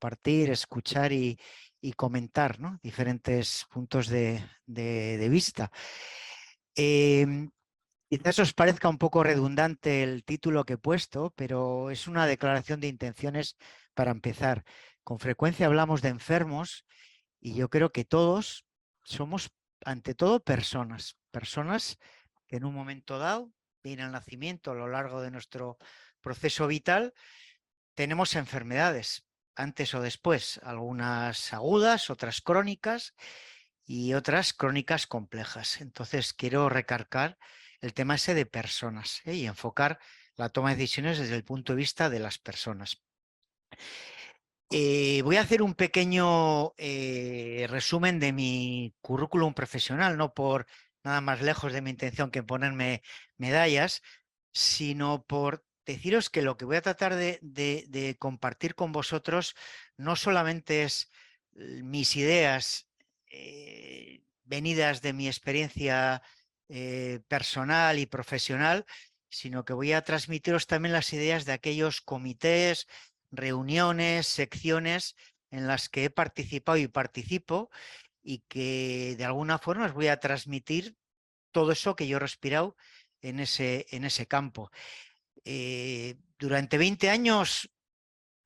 compartir, escuchar y comentar, ¿no? Diferentes puntos de vista. Quizás os parezca un poco redundante el título que he puesto, pero es una declaración de intenciones para empezar. Con frecuencia hablamos de enfermos y yo creo que todos somos, ante todo, personas. Personas que en un momento dado, bien al nacimiento, a lo largo de nuestro proceso vital, tenemos enfermedades, antes o después, algunas agudas, otras crónicas y otras crónicas complejas. Entonces quiero recargar el tema ese de personas, y enfocar la toma de decisiones desde el punto de vista de las personas. Voy a hacer un pequeño resumen de mi currículum profesional, no por nada más lejos de mi intención que ponerme medallas, sino por deciros que lo que voy a tratar de compartir con vosotros no solamente es mis ideas venidas de mi experiencia personal y profesional, sino que voy a transmitiros también las ideas de aquellos comités, reuniones, secciones en las que he participado y participo, y que de alguna forma os voy a transmitir todo eso que yo he respirado en ese campo. Durante 20 años,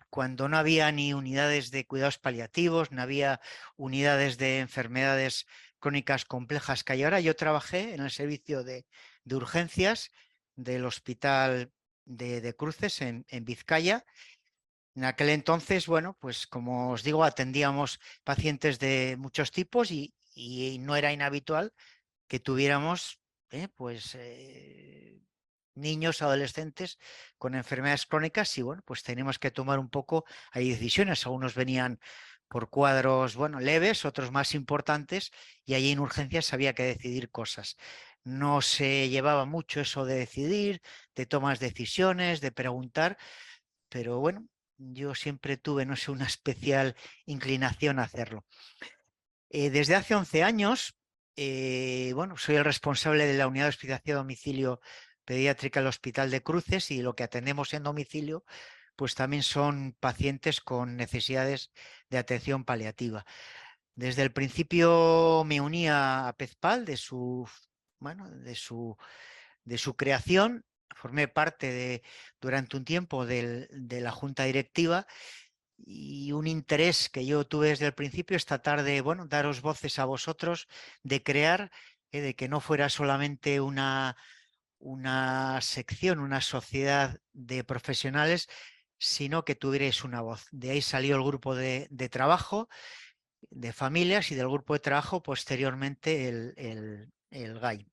cuando no había ni unidades de cuidados paliativos, no había unidades de enfermedades crónicas complejas que hay ahora, yo trabajé en el servicio de urgencias del Hospital de Cruces en Vizcaya. En aquel entonces, bueno, pues como os digo, atendíamos pacientes de muchos tipos y no era inhabitual que tuviéramos niños, adolescentes con enfermedades crónicas, y bueno, pues teníamos que tomar un poco, hay decisiones, algunos venían por cuadros, bueno, leves, otros más importantes, y allí en urgencias había que decidir cosas. No se llevaba mucho eso de decidir, de tomas decisiones, de preguntar, pero bueno, yo siempre tuve, no sé, una especial inclinación a hacerlo. Desde hace 11 años, bueno, soy el responsable de la unidad de hospitalización a domicilio pediátrica del Hospital de Cruces, y lo que atendemos en domicilio pues también son pacientes con necesidades de atención paliativa. Desde el principio me uní a PEZPAL bueno, de su creación. Formé parte durante un tiempo de la junta directiva, y un interés que yo tuve desde el principio es tratar de, bueno, daros voces a vosotros, de crear, de que no fuera solamente una sección, una sociedad de profesionales, sino que tuvierais una voz. De ahí salió el grupo de trabajo de familias, y del grupo de trabajo posteriormente el GAI,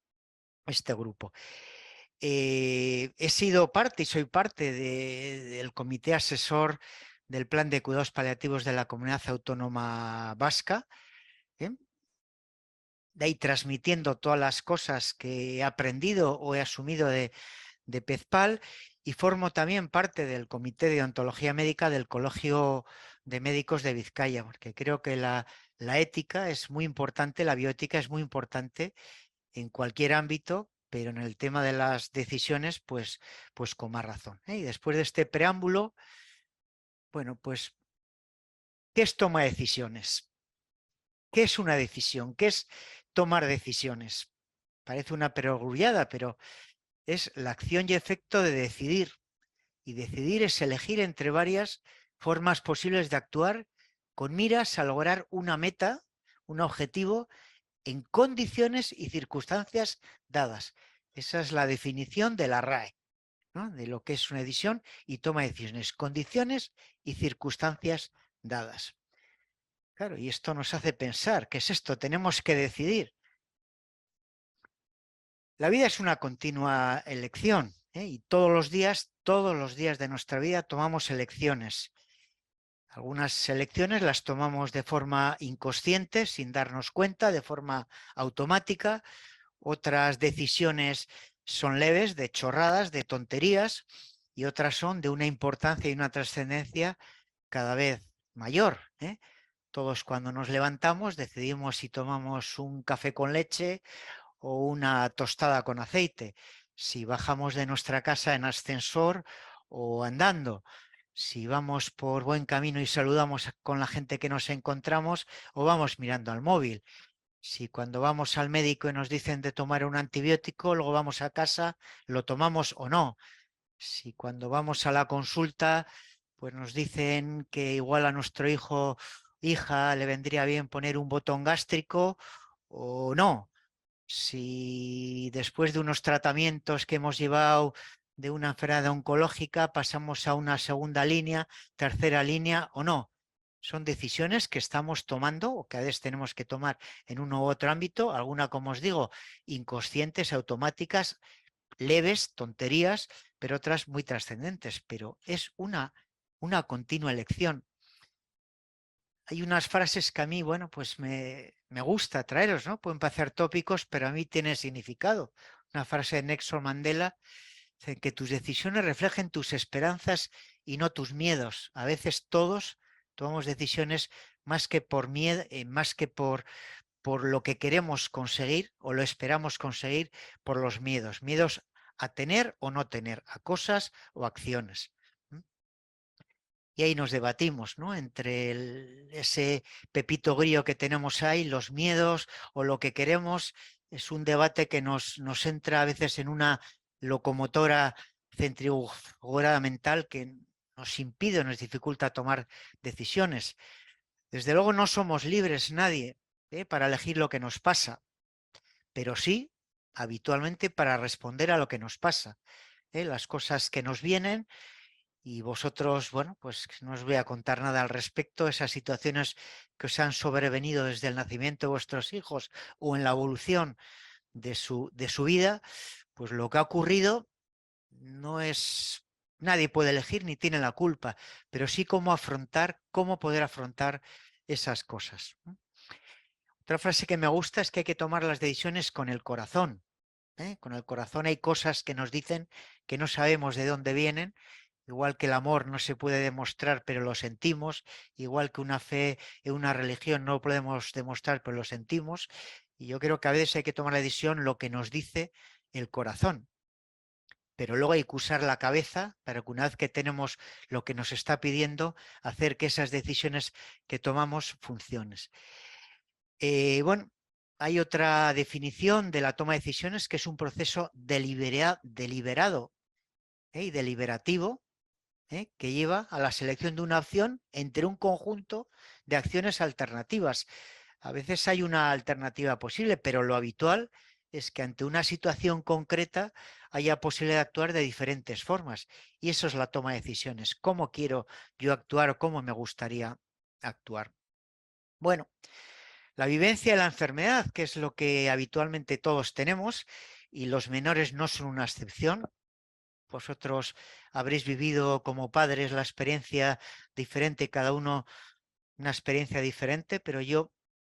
este grupo. He sido parte y soy parte del comité asesor del Plan de Cuidados Paliativos de la Comunidad Autónoma Vasca, de ahí transmitiendo todas las cosas que he aprendido o he asumido de PEZPAL, y formo también parte del Comité de Ontología Médica del Colegio de Médicos de Vizcaya, porque creo que la ética es muy importante, la bioética es muy importante en cualquier ámbito, pero en el tema de las decisiones, pues con más razón. Y después de este preámbulo, bueno, pues, ¿qué es toma de decisiones? ¿Qué es una decisión? ¿Qué es tomar decisiones? Parece una perogrullada, pero es la acción y efecto de decidir. Y decidir es elegir entre varias formas posibles de actuar con miras a lograr una meta, un objetivo, en condiciones y circunstancias dadas. Esa es la definición de la RAE, ¿no? De lo que es una decisión y toma de decisiones, condiciones y circunstancias dadas. Claro, y esto nos hace pensar, ¿qué es esto? Tenemos que decidir. La vida es una continua elección, y todos los días de nuestra vida tomamos elecciones. Algunas elecciones las tomamos de forma inconsciente, sin darnos cuenta, de forma automática. Otras decisiones son leves, de chorradas, de tonterías, y otras son de una importancia y una trascendencia cada vez mayor. Todos, cuando nos levantamos, decidimos si tomamos un café con leche o una tostada con aceite, si bajamos de nuestra casa en ascensor o andando, si vamos por buen camino y saludamos con la gente que nos encontramos o vamos mirando al móvil. Si cuando vamos al médico y nos dicen de tomar un antibiótico, luego vamos a casa, lo tomamos o no. Si cuando vamos a la consulta, pues nos dicen que igual a nuestro hijo, hija, le vendría bien poner un botón gástrico o no. Si después de unos tratamientos que hemos llevado de una enfermedad oncológica pasamos a una segunda línea, tercera línea o no. Son decisiones que estamos tomando o que a veces tenemos que tomar en uno u otro ámbito, alguna, como os digo, inconscientes, automáticas, leves, tonterías, pero otras muy trascendentes. Pero es una continua elección. Hay unas frases que a mí, bueno, pues me gusta traeros, ¿no? Pueden parecer tópicos, pero a mí tienen significado. Una frase de Nelson Mandela dice que tus decisiones reflejen tus esperanzas y no tus miedos. A veces todos tomamos decisiones más que por miedo, más que por lo que queremos conseguir o lo esperamos conseguir por los miedos. Miedos a tener o no tener, a cosas o acciones. Y ahí nos debatimos, ¿no? Entre ese pepito grillo que tenemos ahí, los miedos o lo que queremos. Es un debate que nos entra a veces en una locomotora centrifugada mental que nos impide, nos dificulta tomar decisiones. Desde luego no somos libres nadie, para elegir lo que nos pasa, pero sí habitualmente para responder a lo que nos pasa. Las cosas que nos vienen y vosotros, bueno, pues no os voy a contar nada al respecto, esas situaciones que os han sobrevenido desde el nacimiento de vuestros hijos o en la evolución de su vida, pues lo que ha ocurrido no es, nadie puede elegir ni tiene la culpa, pero sí cómo afrontar, cómo poder afrontar esas cosas. Otra frase que me gusta es que hay que tomar las decisiones con el corazón. Con el corazón hay cosas que nos dicen que no sabemos de dónde vienen, igual que el amor no se puede demostrar, pero lo sentimos, igual que una fe en una religión no lo podemos demostrar, pero lo sentimos. Y yo creo que a veces hay que tomar la decisión lo que nos dice el corazón, pero luego hay que usar la cabeza para que una vez que tenemos lo que nos está pidiendo, hacer que esas decisiones que tomamos funcionen. Bueno, hay otra definición de la toma de decisiones que es un proceso deliberado, y deliberativo, que lleva a la selección de una opción entre un conjunto de acciones alternativas. A veces hay una alternativa posible, pero lo habitual es que ante una situación concreta haya posibilidad de actuar de diferentes formas. Y eso es la toma de decisiones. ¿Cómo quiero yo actuar o cómo me gustaría actuar? Bueno, la vivencia de la enfermedad, que es lo que habitualmente todos tenemos, y los menores no son una excepción. Vosotros habréis vivido como padres la experiencia diferente, cada uno una experiencia diferente, pero yo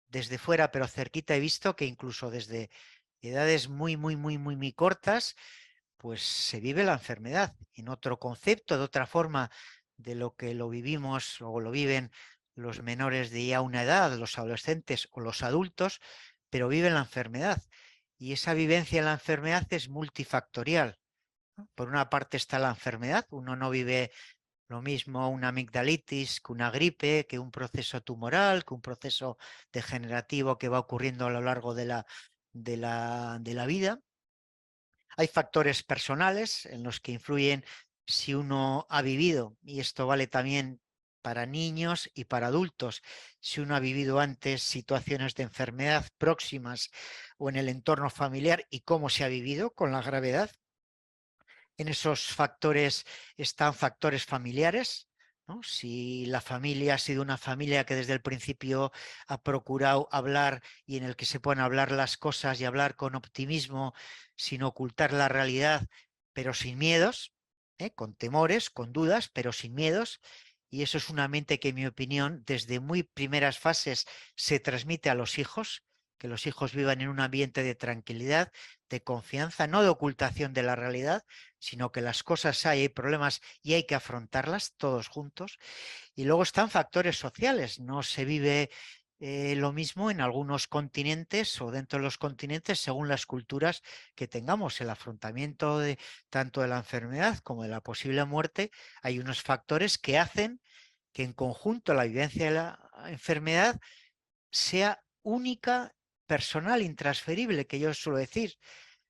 desde fuera, pero cerquita, he visto que incluso desde edades muy cortas, pues se vive la enfermedad en otro concepto, de otra forma de lo que lo vivimos o lo viven los menores de ya una edad, los adolescentes o los adultos, pero viven la enfermedad. Y esa vivencia en la enfermedad es multifactorial, ¿no? Por una parte está la enfermedad, uno no vive lo mismo una amigdalitis que una gripe, que un proceso tumoral, que un proceso degenerativo que va ocurriendo a lo largo de la vida. Hay factores personales en los que influyen si uno ha vivido, y esto vale también para niños y para adultos, si uno ha vivido antes situaciones de enfermedad próximas o en el entorno familiar y cómo se ha vivido con la gravedad. En esos factores están factores familiares, ¿no? Si la familia ha sido una familia que desde el principio ha procurado hablar y en el que se pueden hablar las cosas y hablar con optimismo, sin ocultar la realidad, pero sin miedos, con temores, con dudas, pero sin miedos. Y eso es una mente que, en mi opinión, desde muy primeras fases se transmite a los hijos, que los hijos vivan en un ambiente de tranquilidad, de confianza, no de ocultación de la realidad, sino que las cosas hay problemas y hay que afrontarlas todos juntos. Y luego están factores sociales, no se vive lo mismo en algunos continentes o dentro de los continentes según las culturas que tengamos. El afrontamiento de tanto de la enfermedad como de la posible muerte, hay unos factores que hacen que en conjunto la vivencia de la enfermedad sea única, personal, intransferible, que yo suelo decir.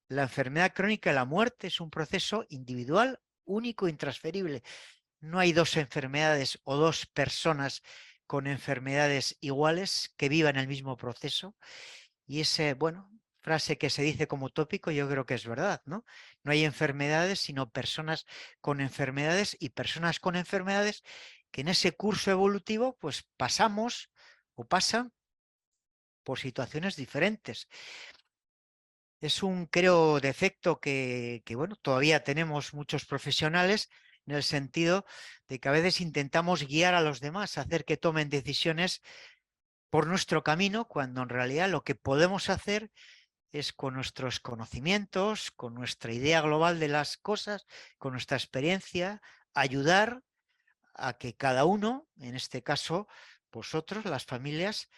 La enfermedad crónica y la muerte es un proceso individual, único, intransferible. No hay dos enfermedades o dos personas con enfermedades iguales que vivan el mismo proceso. Y ese, bueno, frase que se dice como tópico, yo creo que es verdad, ¿no? No hay enfermedades, sino personas con enfermedades y personas con enfermedades que en ese curso evolutivo, pues pasamos o pasan por situaciones diferentes. Es un, creo, defecto que, bueno, todavía tenemos muchos profesionales en el sentido de que a veces intentamos guiar a los demás, hacer que tomen decisiones por nuestro camino, cuando en realidad lo que podemos hacer es con nuestros conocimientos, con nuestra idea global de las cosas, con nuestra experiencia, ayudar a que cada uno, en este caso vosotros, las familias,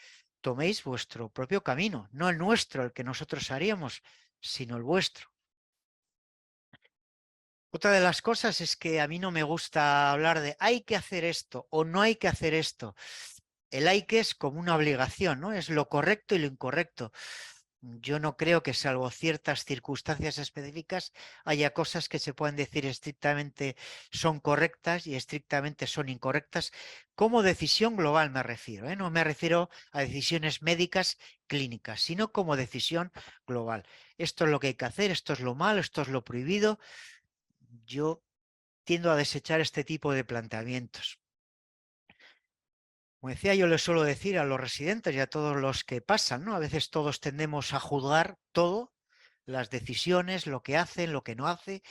toméis vuestro propio camino, no el nuestro, el que nosotros haríamos, sino el vuestro. Otra de las cosas es que a mí no me gusta hablar de hay que hacer esto o no hay que hacer esto. El hay que es como una obligación, ¿no? Es lo correcto y lo incorrecto. Yo no creo que, salvo ciertas circunstancias específicas, haya cosas que se puedan decir estrictamente son correctas y estrictamente son incorrectas. Como decisión global me refiero, ¿eh? No me refiero a decisiones médicas clínicas, sino como decisión global. Esto es lo que hay que hacer, esto es lo malo, esto es lo prohibido. Yo tiendo a desechar este tipo de planteamientos. Como decía, yo les suelo decir a los residentes y a todos los que pasan, ¿no? A veces todos tendemos a juzgar todo, las decisiones, lo que hacen, lo que no hace,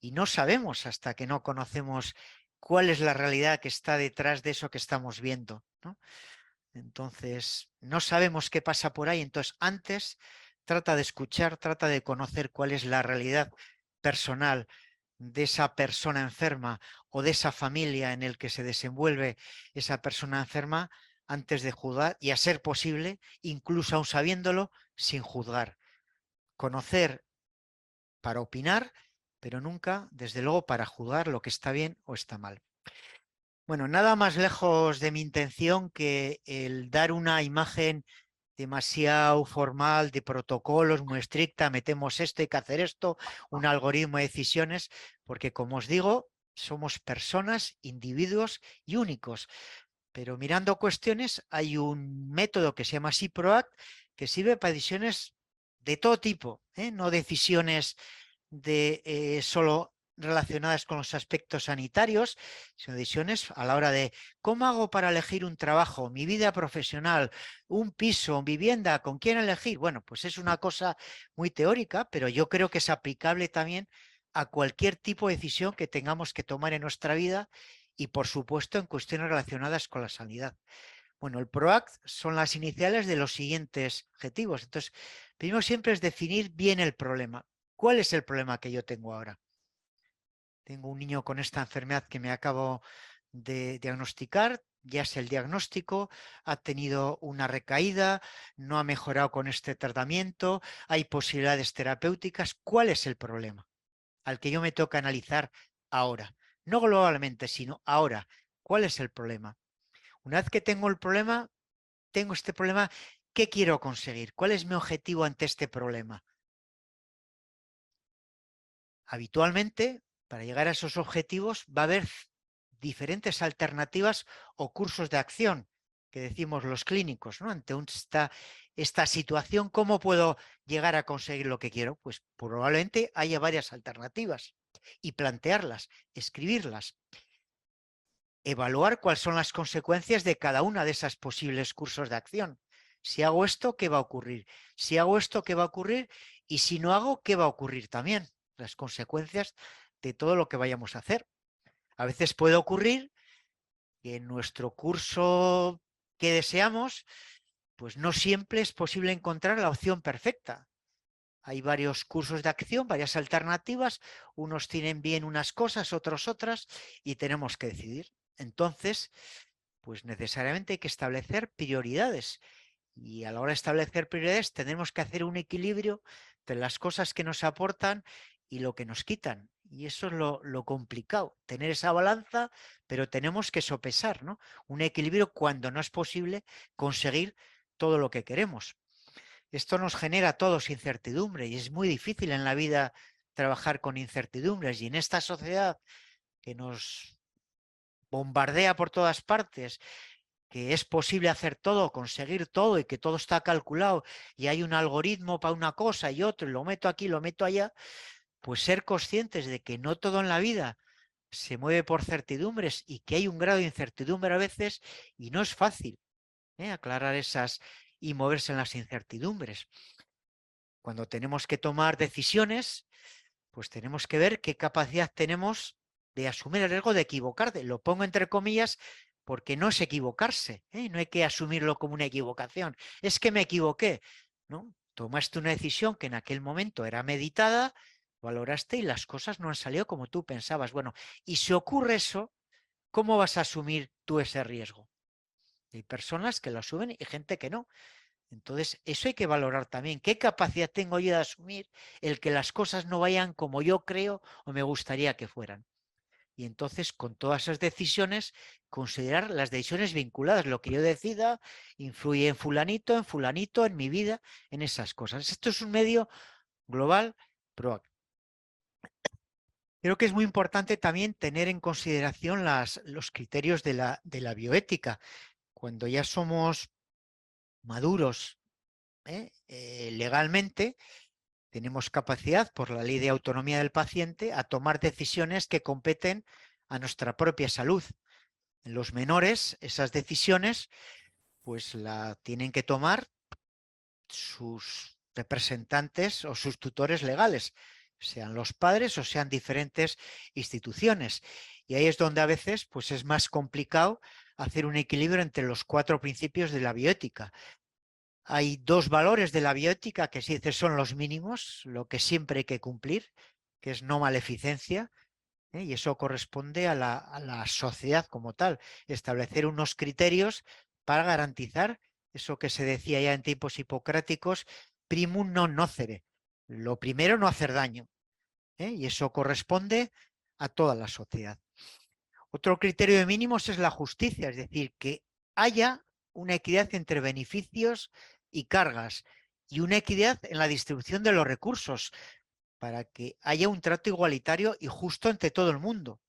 y no sabemos hasta que no conocemos cuál es la realidad que está detrás de eso que estamos viendo, ¿no? Entonces, no sabemos qué pasa por ahí. Entonces, antes trata de escuchar, trata de conocer cuál es la realidad personal de esa persona enferma o de esa familia en el que se desenvuelve esa persona enferma antes de juzgar y, a ser posible, incluso aún sabiéndolo, sin juzgar. Conocer para opinar, pero nunca, desde luego, para juzgar lo que está bien o está mal. Bueno, nada más lejos de mi intención que el dar una imagen demasiado formal, de protocolos, muy estricta, metemos esto, hay que hacer esto, un algoritmo de decisiones, porque, como os digo, somos personas, individuos y únicos. Pero mirando cuestiones, hay un método que se llama SIPROACT, que sirve para decisiones de todo tipo, ¿eh? No decisiones de solo relacionadas con los aspectos sanitarios, sino decisiones a la hora de cómo hago para elegir un trabajo, mi vida profesional, un piso, vivienda, con quién elegir. Bueno, pues es una cosa muy teórica, pero yo creo que es aplicable también a cualquier tipo de decisión que tengamos que tomar en nuestra vida y, por supuesto, en cuestiones relacionadas con la sanidad. Bueno, el PROACT son las iniciales de los siguientes objetivos. Entonces, primero siempre es definir bien el problema. ¿Cuál es el problema que yo tengo ahora? Tengo un niño con esta enfermedad que me acabo de diagnosticar, ya es el diagnóstico, ha tenido una recaída, no ha mejorado con este tratamiento, hay posibilidades terapéuticas. ¿Cuál es el problema al que yo me toca analizar ahora? No globalmente, sino ahora. ¿Cuál es el problema? Una vez que tengo el problema, tengo este problema, ¿qué quiero conseguir? ¿Cuál es mi objetivo ante este problema? Habitualmente, para llegar a esos objetivos, va a haber diferentes alternativas o cursos de acción, que decimos los clínicos, ¿no? Ante esta situación, ¿cómo puedo llegar a conseguir lo que quiero? Pues probablemente haya varias alternativas y plantearlas, escribirlas, evaluar cuáles son las consecuencias de cada una de esas posibles cursos de acción. Si hago esto, ¿qué va a ocurrir? Si hago esto, ¿qué va a ocurrir? Y si no hago, ¿qué va a ocurrir también? Las consecuencias de todo lo que vayamos a hacer. A veces puede ocurrir que en nuestro curso que deseamos, pues no siempre es posible encontrar la opción perfecta. Hay varios cursos de acción, varias alternativas, unos tienen bien unas cosas, otros otras, y tenemos que decidir. Entonces, pues necesariamente hay que establecer prioridades. Y a la hora de establecer prioridades tenemos que hacer un equilibrio entre las cosas que nos aportan y lo que nos quitan. Y eso es lo complicado, tener esa balanza, pero tenemos que sopesar, ¿no? Un equilibrio cuando no es posible conseguir todo lo que queremos. Esto nos genera a todos incertidumbre y es muy difícil en la vida trabajar con incertidumbres. Y en esta sociedad que nos bombardea por todas partes, que es posible hacer todo, conseguir todo y que todo está calculado y hay un algoritmo para una cosa y otro, y lo meto aquí, lo meto allá, pues ser conscientes de que no todo en la vida se mueve por certidumbres y que hay un grado de incertidumbre a veces y no es fácil aclarar esas y moverse en las incertidumbres. Cuando tenemos que tomar decisiones, pues tenemos que ver qué capacidad tenemos de asumir el riesgo de equivocarte. Lo pongo entre comillas porque no es equivocarse, ¿eh? No hay que asumirlo como una equivocación. Es que me equivoqué, ¿no? Tomaste una decisión que en aquel momento era meditada, valoraste y las cosas no han salido como tú pensabas. Bueno, y si ocurre eso, ¿cómo vas a asumir tú ese riesgo? Hay personas que lo asumen y gente que no. Entonces, eso hay que valorar también. ¿Qué capacidad tengo yo de asumir el que las cosas no vayan como yo creo o me gustaría que fueran? Y entonces, con todas esas decisiones, considerar las decisiones vinculadas. Lo que yo decida influye en fulanito, en mi vida, en esas cosas. Esto es un medio global proactivo. Creo que es muy importante también tener en consideración los criterios de la bioética. Cuando ya somos maduros legalmente, tenemos capacidad, por la ley de autonomía del paciente, a tomar decisiones que competen a nuestra propia salud. En los menores, esas decisiones, pues la tienen que tomar sus representantes o sus tutores legales, sean los padres o sean diferentes instituciones. Y ahí es donde a veces, pues es más complicado hacer un equilibrio entre los 4 principios de la bioética. Hay 2 valores de la bioética que se dice son los mínimos, lo que siempre hay que cumplir, que es no maleficencia, y eso corresponde a la sociedad como tal, establecer unos criterios para garantizar eso que se decía ya en tiempos hipocráticos, primum non nocere, lo primero no hacer daño, y eso corresponde a toda la sociedad. Otro criterio de mínimos es la justicia, es decir, que haya una equidad entre beneficios y cargas y una equidad en la distribución de los recursos para que haya un trato igualitario y justo entre todo el mundo.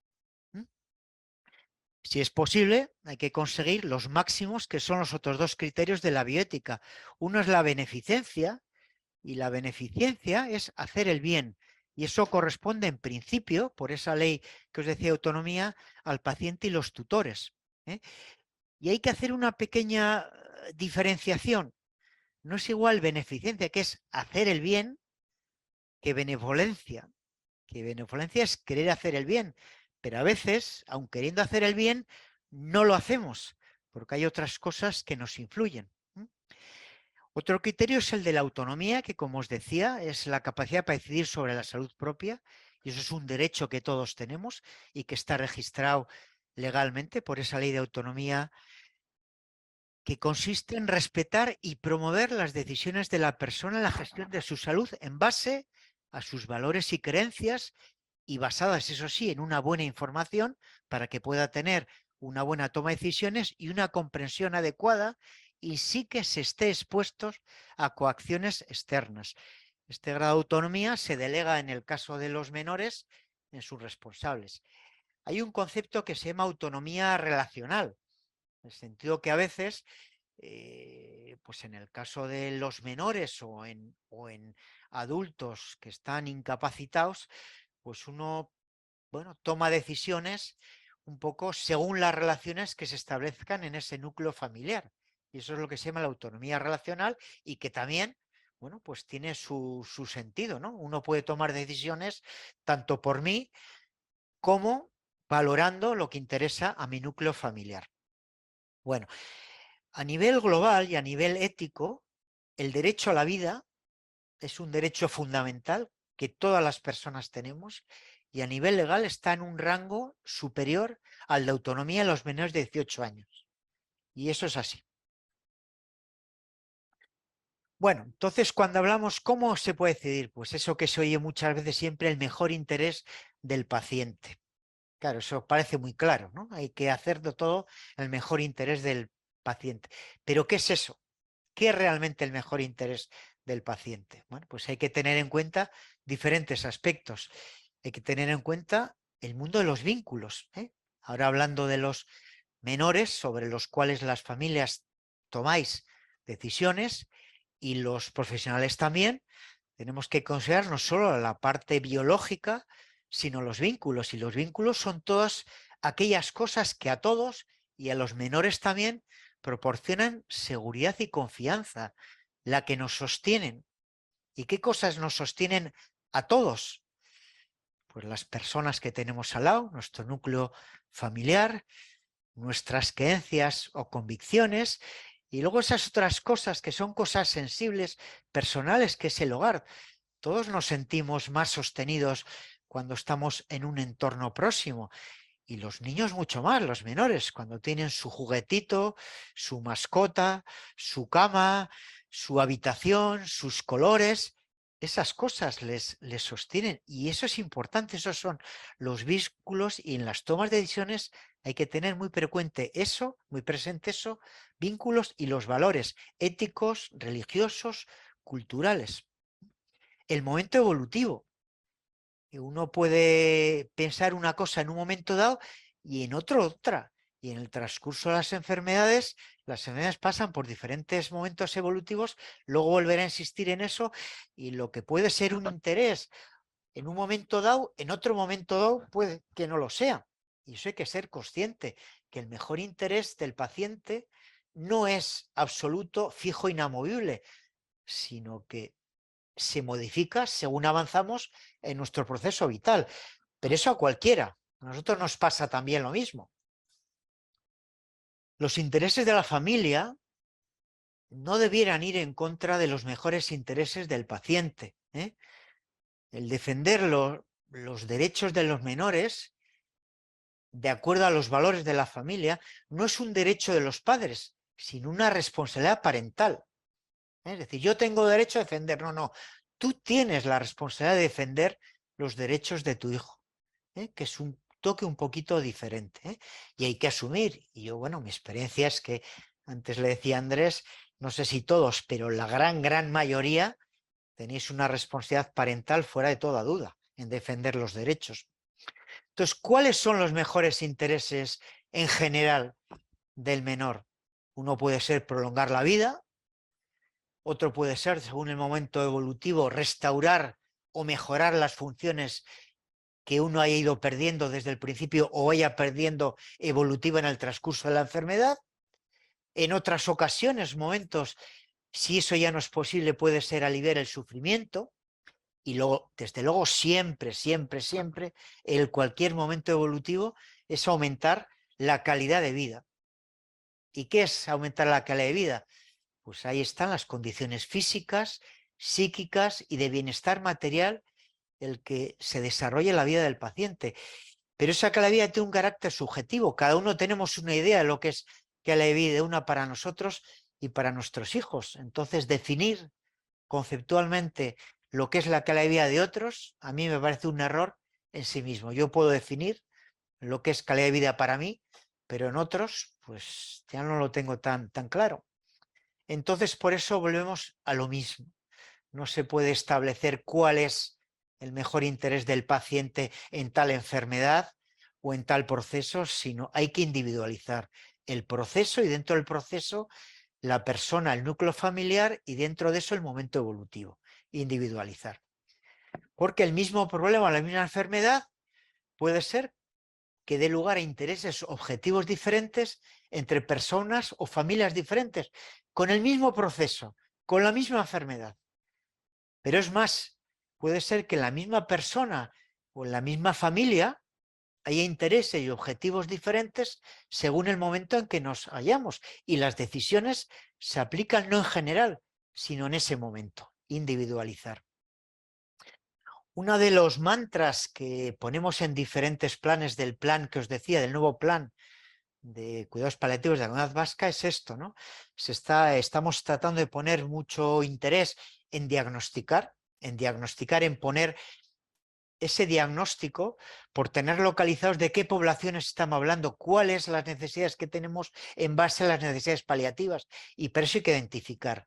Si es posible, hay que conseguir los máximos, que son los otros 2 criterios de la bioética. Uno es la beneficencia, y la beneficencia es hacer el bien. Y eso corresponde en principio, por esa ley que os decía de autonomía, al paciente y los tutores. Y hay que hacer una pequeña diferenciación. No es igual beneficencia, que es hacer el bien, que benevolencia. Que benevolencia es querer hacer el bien. Pero a veces, aun queriendo hacer el bien, no lo hacemos, porque hay otras cosas que nos influyen. Otro criterio es el de la autonomía, que como os decía, es la capacidad para decidir sobre la salud propia, y eso es un derecho que todos tenemos y que está registrado legalmente por esa ley de autonomía, que consiste en respetar y promover las decisiones de la persona en la gestión de su salud en base a sus valores y creencias y basadas, eso sí, en una buena información para que pueda tener una buena toma de decisiones y una comprensión adecuada y sí que se esté expuestos a coacciones externas. Este grado de autonomía se delega en el caso de los menores en sus responsables. Hay un concepto que se llama autonomía relacional, en el sentido que a veces, pues en el caso de los menores o en adultos que están incapacitados, pues uno, bueno, toma decisiones un poco según las relaciones que se establezcan en ese núcleo familiar. Y eso es lo que se llama la autonomía relacional y que también, bueno, pues tiene su sentido, ¿no? Uno puede tomar decisiones tanto por mí como valorando lo que interesa a mi núcleo familiar. Bueno, a nivel global y a nivel ético, el derecho a la vida es un derecho fundamental que todas las personas tenemos y a nivel legal está en un rango superior al de autonomía en los menores de 18 años. Y eso es así. Bueno, entonces cuando hablamos, ¿cómo se puede decidir? Pues eso que se oye muchas veces siempre, el mejor interés del paciente. Claro, eso parece muy claro, ¿no? Hay que hacer de todo el mejor interés del paciente. Pero ¿qué es eso? ¿Qué es realmente el mejor interés del paciente? Bueno, pues hay que tener en cuenta diferentes aspectos. Hay que tener en cuenta el mundo de los vínculos, ¿eh? Ahora hablando de los menores sobre los cuales las familias tomáis decisiones y los profesionales también, tenemos que considerar no solo la parte biológica, sino los vínculos. Y los vínculos son todas aquellas cosas que a todos y a los menores también proporcionan seguridad y confianza, la que nos sostienen. ¿Y qué cosas nos sostienen a todos? Pues las personas que tenemos al lado, nuestro núcleo familiar, nuestras creencias o convicciones, y luego esas otras cosas que son cosas sensibles, personales, que es el hogar. Todos nos sentimos más sostenidos cuando estamos en un entorno próximo. Y los niños mucho más, los menores, cuando tienen su juguetito, su mascota, su cama, su habitación, sus colores, esas cosas les sostienen. Y eso es importante, esos son los vínculos, y en las tomas de decisiones hay que tener muy frecuente eso, muy presente eso, vínculos y los valores éticos, religiosos, culturales. El momento evolutivo. Uno puede pensar una cosa en un momento dado y en otro otra. Y en el transcurso de las enfermedades pasan por diferentes momentos evolutivos, luego volver a insistir en eso, y lo que puede ser un interés en un momento dado, en otro momento dado puede que no lo sea. Y eso hay que ser consciente, que el mejor interés del paciente no es absoluto, fijo, inamovible, sino que se modifica según avanzamos en nuestro proceso vital. Pero eso a cualquiera. A nosotros nos pasa también lo mismo. Los intereses de la familia no debieran ir en contra de los mejores intereses del paciente, ¿eh? El defender los derechos de los menores de acuerdo a los valores de la familia no es un derecho de los padres, sino una responsabilidad parental. Es decir, yo tengo derecho a defender. No, no. Tú tienes la responsabilidad de defender los derechos de tu hijo, que es un toque un poquito diferente, y hay que asumir. Y yo, bueno, mi experiencia es que, antes le decía a Andrés, no sé si todos, pero la gran mayoría tenéis una responsabilidad parental fuera de toda duda en defender los derechos. Entonces, ¿cuáles son los mejores intereses en general del menor? Uno puede ser prolongar la vida, otro puede ser, según el momento evolutivo, restaurar o mejorar las funciones que uno haya ido perdiendo desde el principio o vaya perdiendo evolutiva en el transcurso de la enfermedad. En otras ocasiones, momentos, si eso ya no es posible, puede ser aliviar el sufrimiento. Y luego, desde luego, siempre, en cualquier momento evolutivo es aumentar la calidad de vida. ¿Y qué es aumentar la calidad de vida? Pues ahí están las condiciones físicas, psíquicas y de bienestar material el que se desarrolla la vida del paciente. Pero esa calidad de vida tiene un carácter subjetivo. Cada uno tenemos una idea de lo que es calidad de vida, una para nosotros y para nuestros hijos. Entonces, definir conceptualmente lo que es la calidad de vida de otros, a mí me parece un error en sí mismo. Yo puedo definir lo que es calidad de vida para mí, pero en otros, pues ya no lo tengo tan claro. Entonces, por eso volvemos a lo mismo. No se puede establecer cuál es el mejor interés del paciente en tal enfermedad o en tal proceso, sino hay que individualizar el proceso, y dentro del proceso la persona, el núcleo familiar, y dentro de eso el momento evolutivo. Individualizar. Porque el mismo problema, la misma enfermedad, puede ser que dé lugar a intereses objetivos diferentes entre personas o familias diferentes, con el mismo proceso, con la misma enfermedad. Pero es más, puede ser que en la misma persona o en la misma familia haya intereses y objetivos diferentes según el momento en que nos hallamos. Y las decisiones se aplican no en general, sino en ese momento. Individualizar. Uno de los mantras que ponemos en diferentes planes del plan que os decía, del nuevo plan de cuidados paliativos de la Comunidad Vasca es esto, ¿no? Estamos tratando de poner mucho interés en diagnosticar, en poner ese diagnóstico, por tener localizados de qué poblaciones estamos hablando, cuáles las necesidades que tenemos en base a las necesidades paliativas, y por eso hay que identificar.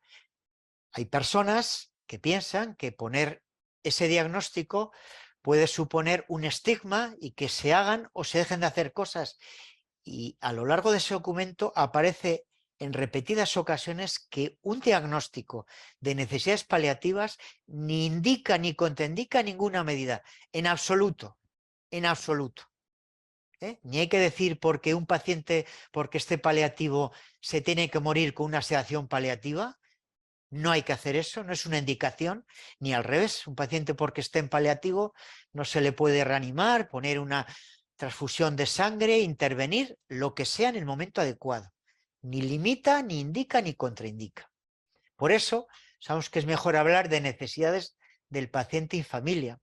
Hay personas que piensan que poner ese diagnóstico puede suponer un estigma y que se hagan o se dejen de hacer cosas. Y a lo largo de ese documento aparece en repetidas ocasiones que un diagnóstico de necesidades paliativas ni indica ni contraindica ninguna medida, en absoluto, en absoluto. Ni hay que decir porque un paciente, porque esté paliativo, se tiene que morir con una sedación paliativa. No hay que hacer eso, no es una indicación, ni al revés. Un paciente porque esté en paliativo no se le puede reanimar, poner una transfusión de sangre, intervenir, lo que sea en el momento adecuado. Ni limita, ni indica, ni contraindica. Por eso, sabemos que es mejor hablar de necesidades del paciente y familia.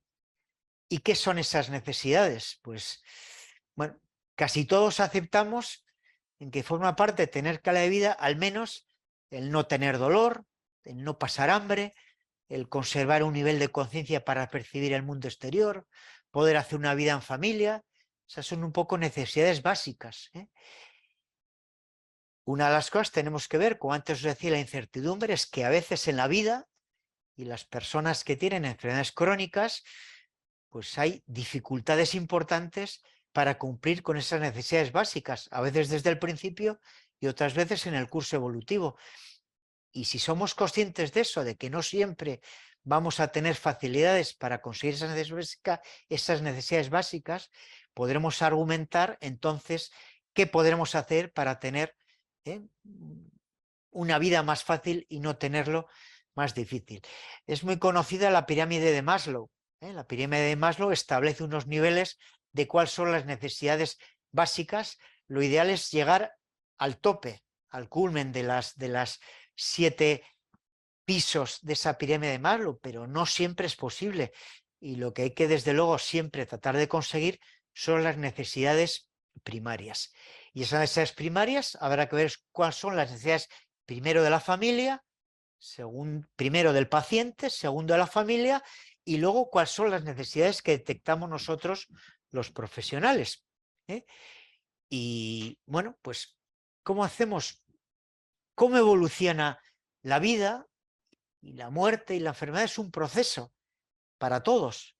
¿Y qué son esas necesidades? Pues, bueno, casi todos aceptamos en que forma parte de tener calidad de vida, al menos el no tener dolor, el no pasar hambre, el conservar un nivel de conciencia para percibir el mundo exterior, poder hacer una vida en familia. Esas son un poco necesidades básicas. Una de las cosas tenemos que ver, como antes os decía, la incertidumbre, es que a veces en la vida, y las personas que tienen enfermedades crónicas, pues hay dificultades importantes para cumplir con esas necesidades básicas, a veces desde el principio y otras veces en el curso evolutivo. Y si somos conscientes de eso, de que no siempre vamos a tener facilidades para conseguir esas necesidades básicas, podremos argumentar entonces qué podremos hacer para tener una vida más fácil y no tenerlo más difícil. Es muy conocida la pirámide de Maslow. La pirámide de Maslow establece unos niveles de cuáles son las necesidades básicas. Lo ideal es llegar al tope, al culmen de las 7 pisos de esa pirámide de Maslow, pero no siempre es posible. Y lo que hay que, desde luego, siempre tratar de conseguir son las necesidades primarias. Y esas necesidades primarias habrá que ver cuáles son las necesidades, primero de la familia, primero del paciente, segundo de la familia, y luego cuáles son las necesidades que detectamos nosotros los profesionales. Y bueno, pues, ¿cómo hacemos? ¿Cómo evoluciona la vida? Y la muerte y la enfermedad es un proceso para todos.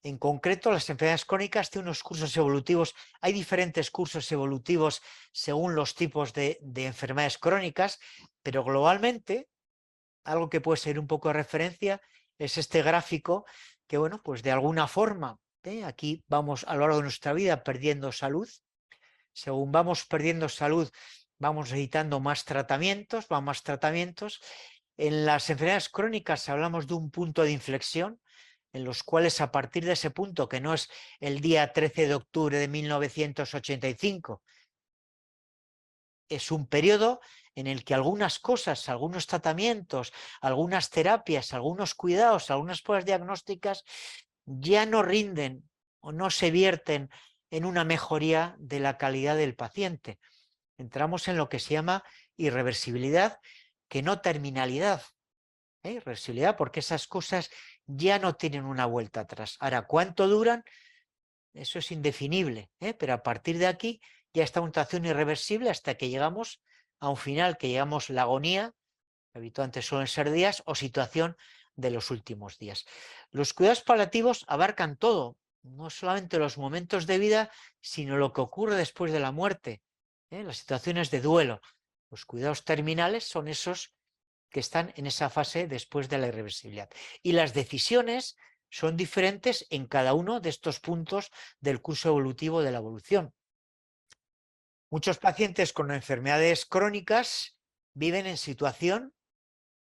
En concreto, las enfermedades crónicas tienen unos cursos evolutivos. Hay diferentes cursos evolutivos según los tipos de enfermedades crónicas, pero globalmente, algo que puede ser un poco de referencia es este gráfico que, bueno, pues de alguna forma, aquí vamos a lo largo de nuestra vida perdiendo salud. Según vamos perdiendo salud, vamos necesitando más tratamientos, En las enfermedades crónicas hablamos de un punto de inflexión, en los cuales a partir de ese punto, que no es el día 13 de octubre de 1985, es un periodo en el que algunas cosas, algunos tratamientos, algunas terapias, algunos cuidados, algunas pruebas diagnósticas ya no rinden o no se vierten en una mejoría de la calidad del paciente. Entramos en lo que se llama irreversibilidad, que no terminalidad. Irreversibilidad, porque esas cosas ya no tienen una vuelta atrás. Ahora, ¿cuánto duran? Eso es indefinible, pero a partir de aquí ya está una situación irreversible hasta que llegamos a un final, que llegamos la agonía, que habitualmente suelen ser días, o situación de los últimos días. Los cuidados paliativos abarcan todo, no solamente los momentos de vida, sino lo que ocurre después de la muerte, las situaciones de duelo. Los cuidados terminales son esos que están en esa fase después de la irreversibilidad. Y las decisiones son diferentes en cada uno de estos puntos del curso evolutivo de la evolución. Muchos pacientes con enfermedades crónicas viven en situación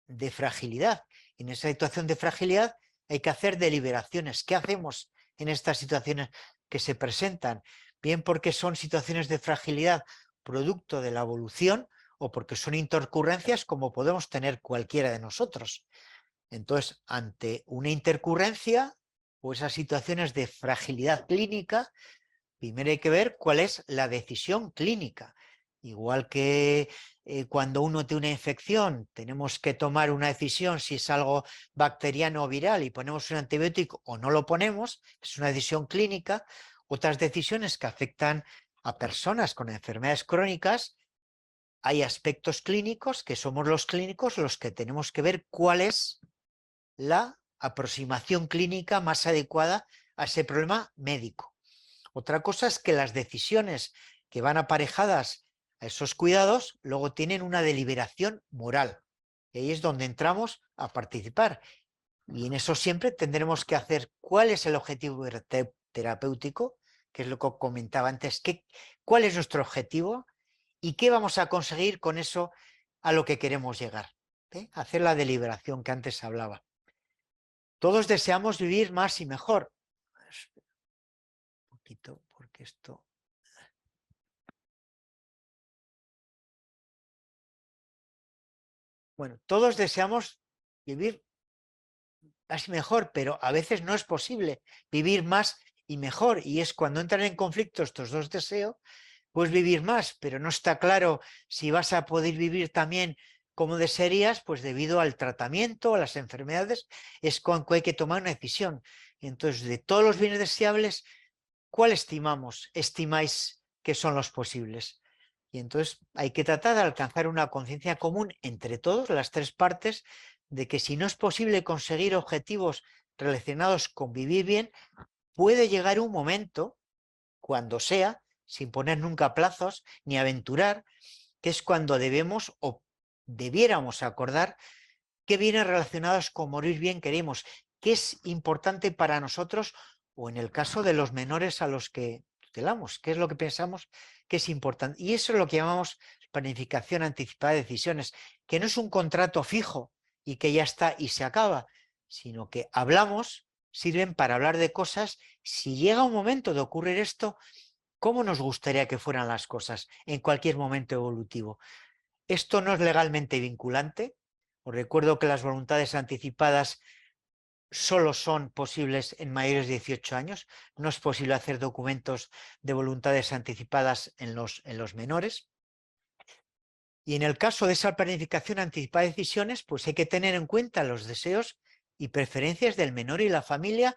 de fragilidad. En esa situación de fragilidad hay que hacer deliberaciones. ¿Qué hacemos en estas situaciones que se presentan? Bien porque son situaciones de fragilidad producto de la evolución o porque son intercurrencias como podemos tener cualquiera de nosotros. Entonces, ante una intercurrencia o esas situaciones de fragilidad clínica, primero hay que ver cuál es la decisión clínica. Igual que cuando uno tiene una infección, tenemos que tomar una decisión si es algo bacteriano o viral y ponemos un antibiótico o no lo ponemos, es una decisión clínica. Otras decisiones que afectan a personas con enfermedades crónicas, hay aspectos clínicos que somos los clínicos los que tenemos que ver cuál es la aproximación clínica más adecuada a ese problema médico. Otra cosa es que las decisiones que van aparejadas a esos cuidados luego tienen una deliberación moral. Y ahí es donde entramos a participar. Y en eso siempre tendremos que hacer cuál es el objetivo terapéutico, que es lo que comentaba antes, cuál es nuestro objetivo y qué vamos a conseguir con eso a lo que queremos llegar. Hacer la deliberación que antes hablaba. Todos deseamos vivir más y mejor. Un poquito, porque esto... Bueno, todos deseamos vivir más y mejor, pero a veces no es posible vivir más y mejor. Y es cuando entran en conflicto estos dos deseos, puedes vivir más, pero no está claro si vas a poder vivir también como desearías, pues debido al tratamiento, a las enfermedades, es cuando hay que tomar una decisión. Entonces, de todos los bienes deseables, ¿cuál estimáis que son los posibles? Y entonces hay que tratar de alcanzar una conciencia común entre todos, las tres partes, de que si no es posible conseguir objetivos relacionados con vivir bien, puede llegar un momento, cuando sea, sin poner nunca plazos ni aventurar, que es cuando debemos o debiéramos acordar qué bienes relacionados con morir bien queremos, qué es importante para nosotros o en el caso de los menores a los que tutelamos, qué es lo que pensamos que es importante. Y eso es lo que llamamos planificación anticipada de decisiones, que no es un contrato fijo y que ya está y se acaba, sino que hablamos, sirven para hablar de cosas. Si llega un momento de ocurrir esto, ¿cómo nos gustaría que fueran las cosas en cualquier momento evolutivo? Esto no es legalmente vinculante. Os recuerdo que las voluntades anticipadas solo son posibles en mayores de 18 años. No es posible hacer documentos de voluntades anticipadas en los menores. Y en el caso de esa planificación anticipada de decisiones, pues hay que tener en cuenta los deseos y preferencias del menor y la familia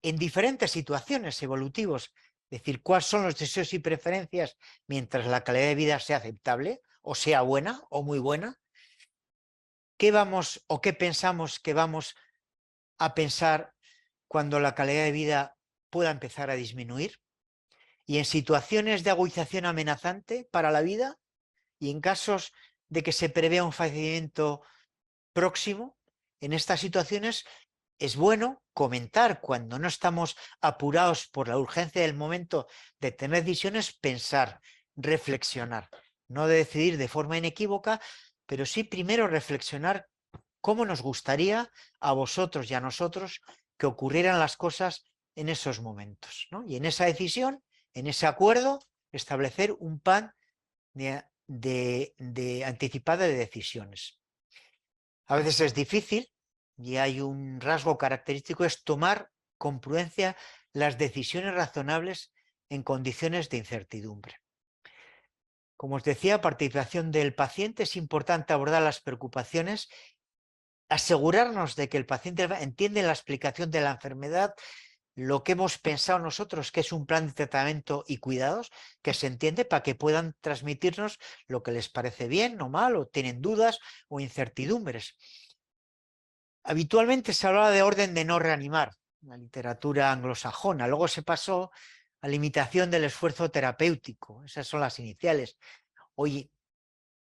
en diferentes situaciones evolutivos. Es decir, cuáles son los deseos y preferencias mientras la calidad de vida sea aceptable o sea buena o muy buena. ¿Qué vamos o qué pensamos que vamos a pensar cuando la calidad de vida pueda empezar a disminuir? Y en situaciones de agudización amenazante para la vida y en casos de que se prevea un fallecimiento próximo, en estas situaciones es bueno comentar cuando no estamos apurados por la urgencia del momento de tener decisiones, pensar, reflexionar, no de decidir de forma inequívoca, pero sí primero reflexionar cómo nos gustaría a vosotros y a nosotros que ocurrieran las cosas en esos momentos, ¿no? Y en esa decisión, en ese acuerdo, establecer un plan de anticipada de decisiones. A veces es difícil y hay un rasgo característico, es tomar con prudencia las decisiones razonables en condiciones de incertidumbre. Como os decía, participación del paciente, es importante abordar las preocupaciones, asegurarnos de que el paciente entiende la explicación de la enfermedad, lo que hemos pensado nosotros que es un plan de tratamiento y cuidados, que se entiende para que puedan transmitirnos lo que les parece bien o mal, o tienen dudas o incertidumbres. Habitualmente se hablaba de orden de no reanimar, en la literatura anglosajona, luego se pasó a limitación del esfuerzo terapéutico, esas son las iniciales. Hoy,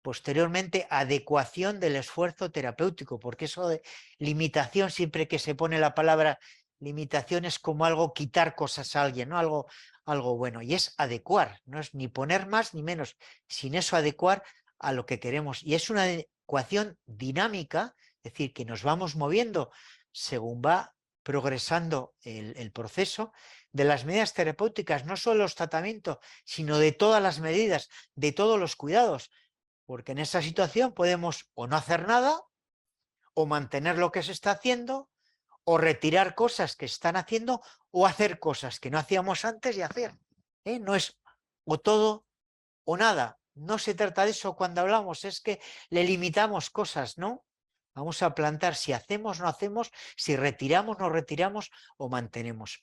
posteriormente, adecuación del esfuerzo terapéutico, porque eso de limitación, siempre que se pone la palabra limitación, es como algo quitar cosas a alguien, ¿no? Algo bueno, y es adecuar, no es ni poner más ni menos, sin eso adecuar a lo que queremos. Y es una adecuación dinámica, es decir, que nos vamos moviendo según va progresando el proceso de las medidas terapéuticas, no solo los tratamientos, sino de todas las medidas, de todos los cuidados, porque en esa situación podemos o no hacer nada, o mantener lo que se está haciendo, o retirar cosas que están haciendo o hacer cosas que no hacíamos antes y hacer. No es o todo o nada. No se trata de eso cuando hablamos, es que le limitamos cosas, ¿no? Vamos a plantar si hacemos, no hacemos, si retiramos, no retiramos o mantenemos.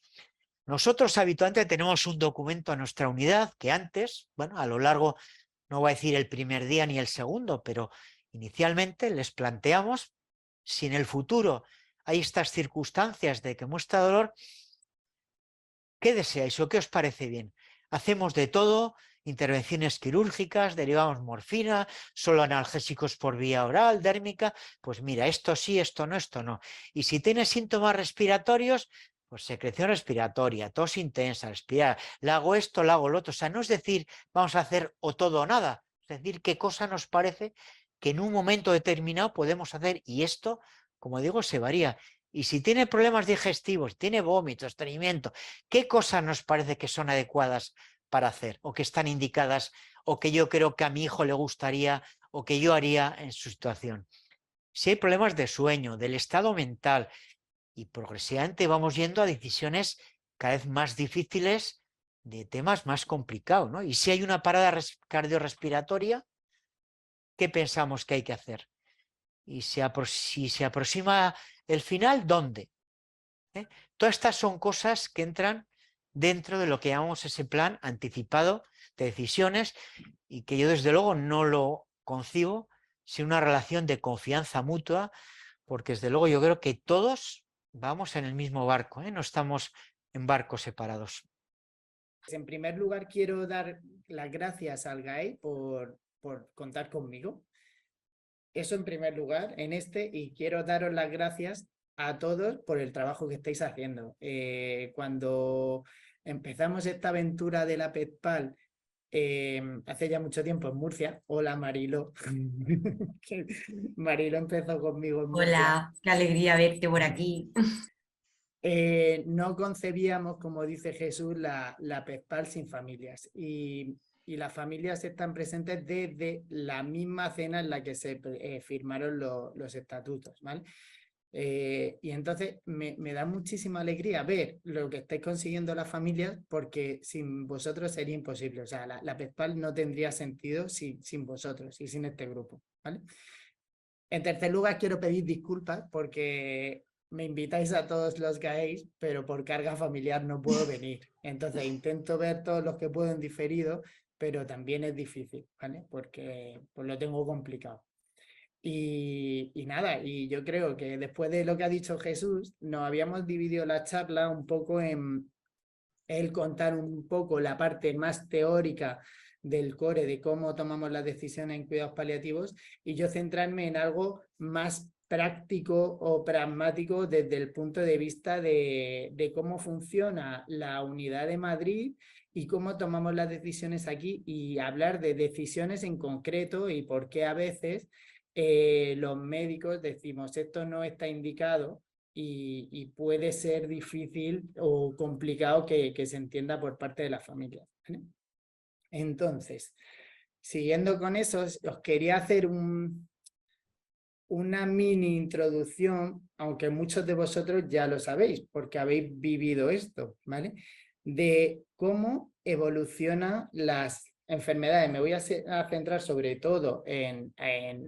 Nosotros habitualmente tenemos un documento a nuestra unidad que antes, bueno, a lo largo, no voy a decir el primer día ni el segundo, pero inicialmente les planteamos si en el futuro hay estas circunstancias de que muestra dolor, ¿qué deseáis o qué os parece bien? Hacemos de todo, intervenciones quirúrgicas, derivamos morfina, solo analgésicos por vía oral, dérmica, pues mira, esto sí, esto no, esto no. Y si tienes síntomas respiratorios, pues secreción respiratoria, tos intensa, respirar, le hago esto, le hago lo otro. O sea, no es decir, vamos a hacer o todo o nada, es decir, qué cosa nos parece que en un momento determinado podemos hacer y esto, como digo, se varía. Y si tiene problemas digestivos, tiene vómitos, estreñimiento, ¿qué cosas nos parece que son adecuadas para hacer o que están indicadas o que yo creo que a mi hijo le gustaría o que yo haría en su situación? Si hay problemas de sueño, del estado mental y progresivamente vamos yendo a decisiones cada vez más difíciles de temas más complicados, ¿no? Y si hay una parada cardiorrespiratoria, ¿qué pensamos que hay que hacer? Y si se aproxima el final, ¿dónde? Todas estas son cosas que entran dentro de lo que llamamos ese plan anticipado de decisiones y que yo desde luego no lo concibo sin una relación de confianza mutua, porque desde luego yo creo que todos vamos en el mismo barco, no estamos en barcos separados. En primer lugar, quiero dar las gracias al GAE por contar conmigo. Eso en primer lugar, y quiero daros las gracias a todos por el trabajo que estáis haciendo. Cuando empezamos esta aventura de la PETPAL, hace ya mucho tiempo en Murcia, hola Marilo, Marilo empezó conmigo en Murcia. Hola, qué alegría verte por aquí. No concebíamos, como dice Jesús, la PETPAL sin familias y las familias están presentes desde la misma cena en la que se firmaron los estatutos, ¿vale? Y entonces me da muchísima alegría ver lo que estáis consiguiendo las familias, porque sin vosotros sería imposible. O sea, la PETPAL no tendría sentido sin vosotros y sin este grupo, ¿vale? En tercer lugar, quiero pedir disculpas porque me invitáis a todos los GAEs, pero por carga familiar no puedo venir. Entonces intento ver todos los que puedo en diferido, pero también es difícil, ¿vale? Porque pues, lo tengo complicado. Y nada, y yo creo que después de lo que ha dicho Jesús, nos habíamos dividido la charla un poco en él contar un poco la parte más teórica del core, de cómo tomamos las decisiones en cuidados paliativos, y yo centrarme en algo más práctico o pragmático desde el punto de vista de cómo funciona la unidad de Madrid y cómo tomamos las decisiones aquí, y hablar de decisiones en concreto y por qué a veces los médicos decimos esto no está indicado y puede ser difícil o complicado que se entienda por parte de la familia, ¿vale? Entonces, siguiendo con eso, os quería hacer una mini introducción, aunque muchos de vosotros ya lo sabéis, porque habéis vivido esto, ¿vale? De cómo evolucionan las enfermedades. Me voy a centrar sobre todo en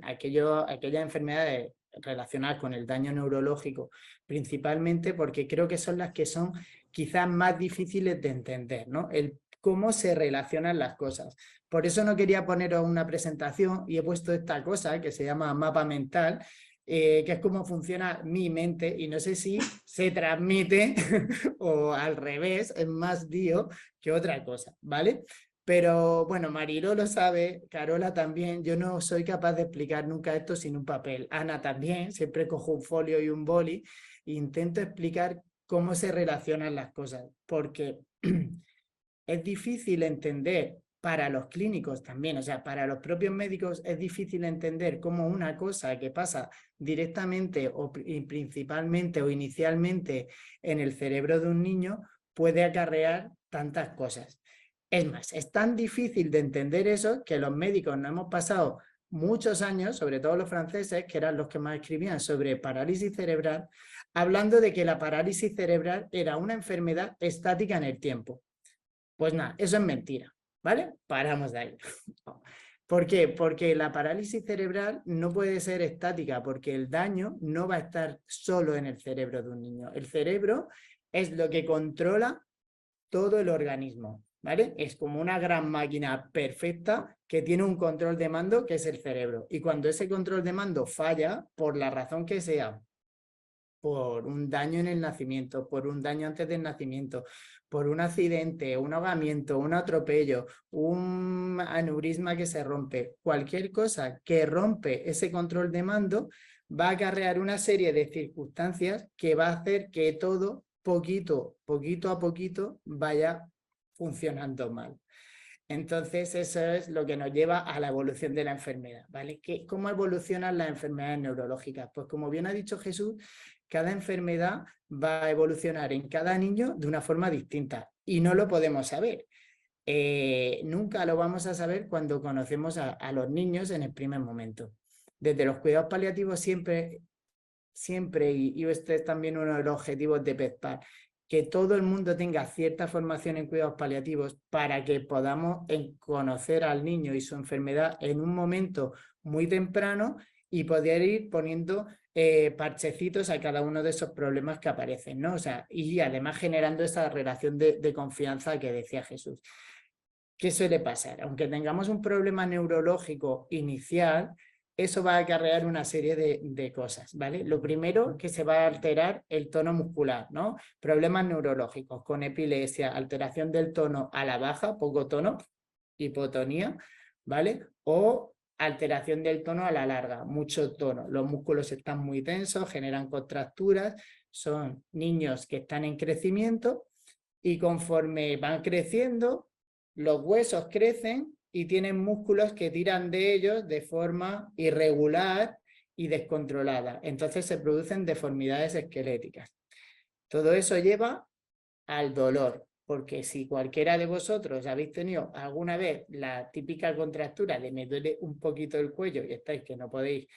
aquellas enfermedades relacionadas con el daño neurológico, principalmente porque creo que son las que son quizás más difíciles de entender, ¿no? El cómo se relacionan las cosas. Por eso no quería poneros una presentación y he puesto esta cosa que se llama mapa mental, que es cómo funciona mi mente, y no sé si se transmite o al revés, es más lío que otra cosa, ¿vale? Pero bueno, Marilo lo sabe, Carola también, yo no soy capaz de explicar nunca esto sin un papel. Ana también, siempre cojo un folio y un boli e intento explicar cómo se relacionan las cosas, porque es difícil entender para los clínicos también, o sea, para los propios médicos es difícil entender cómo una cosa que pasa directamente o principalmente o inicialmente en el cerebro de un niño puede acarrear tantas cosas. Es más, es tan difícil de entender eso que los médicos nos hemos pasado muchos años, sobre todo los franceses, que eran los que más escribían sobre parálisis cerebral, hablando de que la parálisis cerebral era una enfermedad estática en el tiempo. Pues nada, eso es mentira, ¿vale? Paramos de ahí. ¿Por qué? Porque la parálisis cerebral no puede ser estática, porque el daño no va a estar solo en el cerebro de un niño. El cerebro es lo que controla todo el organismo, ¿vale? Es como una gran máquina perfecta que tiene un control de mando que es el cerebro. Y cuando ese control de mando falla, por la razón que sea, por un daño en el nacimiento, por un daño antes del nacimiento, por un accidente, un ahogamiento, un atropello, un aneurisma que se rompe, cualquier cosa que rompe ese control de mando va a acarrear una serie de circunstancias que va a hacer que todo poquito a poquito vaya funcionando mal. Entonces, eso es lo que nos lleva a la evolución de la enfermedad, ¿vale? ¿Cómo evolucionan las enfermedades neurológicas? Pues como bien ha dicho Jesús, cada enfermedad va a evolucionar en cada niño de una forma distinta y no lo podemos saber. Nunca lo vamos a saber cuando conocemos a los niños en el primer momento. Desde los cuidados paliativos siempre, y este es también uno de los objetivos de PEZPAL, que todo el mundo tenga cierta formación en cuidados paliativos para que podamos conocer al niño y su enfermedad en un momento muy temprano y poder ir poniendo parchecitos a cada uno de esos problemas que aparecen, ¿no? O sea, y además generando esa relación de confianza que decía Jesús. ¿Qué suele pasar? Aunque tengamos un problema neurológico inicial, eso va a acarrear una serie de cosas, ¿vale? Lo primero, que se va a alterar el tono muscular, ¿no? Problemas neurológicos con epilepsia, alteración del tono a la baja, poco tono, hipotonía, ¿vale? O alteración del tono a la larga, mucho tono. Los músculos están muy tensos, generan contracturas, son niños que están en crecimiento y conforme van creciendo, los huesos crecen y tienen músculos que tiran de ellos de forma irregular y descontrolada. Entonces se producen deformidades esqueléticas. Todo eso lleva al dolor, porque si cualquiera de vosotros habéis tenido alguna vez la típica contractura de me duele un poquito el cuello y estáis que no podéis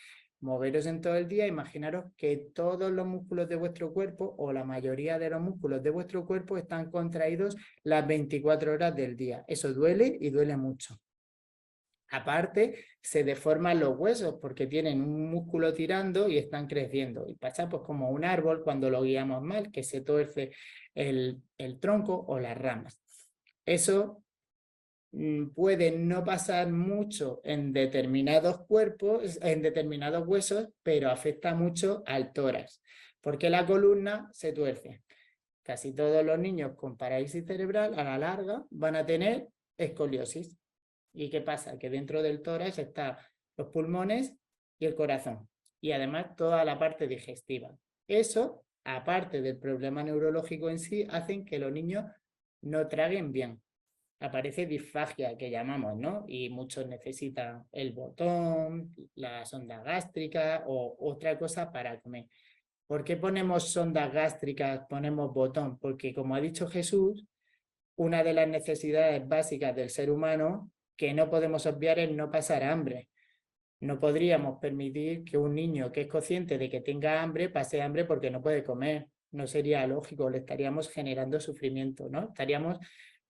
moveros en todo el día, imaginaros que todos los músculos de vuestro cuerpo o la mayoría de los músculos de vuestro cuerpo están contraídos las 24 horas del día. Eso duele y duele mucho. Aparte, se deforman los huesos porque tienen un músculo tirando y están creciendo. Y pasa pues como un árbol cuando lo guiamos mal, que se tuerce el tronco o las ramas. Eso puede no pasar mucho en determinados cuerpos, en determinados huesos, pero afecta mucho al tórax, porque la columna se tuerce. Casi todos los niños con parálisis cerebral a la larga van a tener escoliosis. ¿Y qué pasa? Que dentro del tórax están los pulmones y el corazón, y además toda la parte digestiva. Eso, aparte del problema neurológico en sí, hacen que los niños no traguen bien. Aparece disfagia, que llamamos, ¿no? Y muchos necesitan el botón, la sonda gástrica o otra cosa para comer. ¿Por qué ponemos sondas gástricas, ponemos botón? Porque, como ha dicho Jesús, una de las necesidades básicas del ser humano que no podemos obviar es no pasar hambre. No podríamos permitir que un niño que es consciente de que tenga hambre pase hambre porque no puede comer. No sería lógico, le estaríamos generando sufrimiento, ¿no? Estaríamos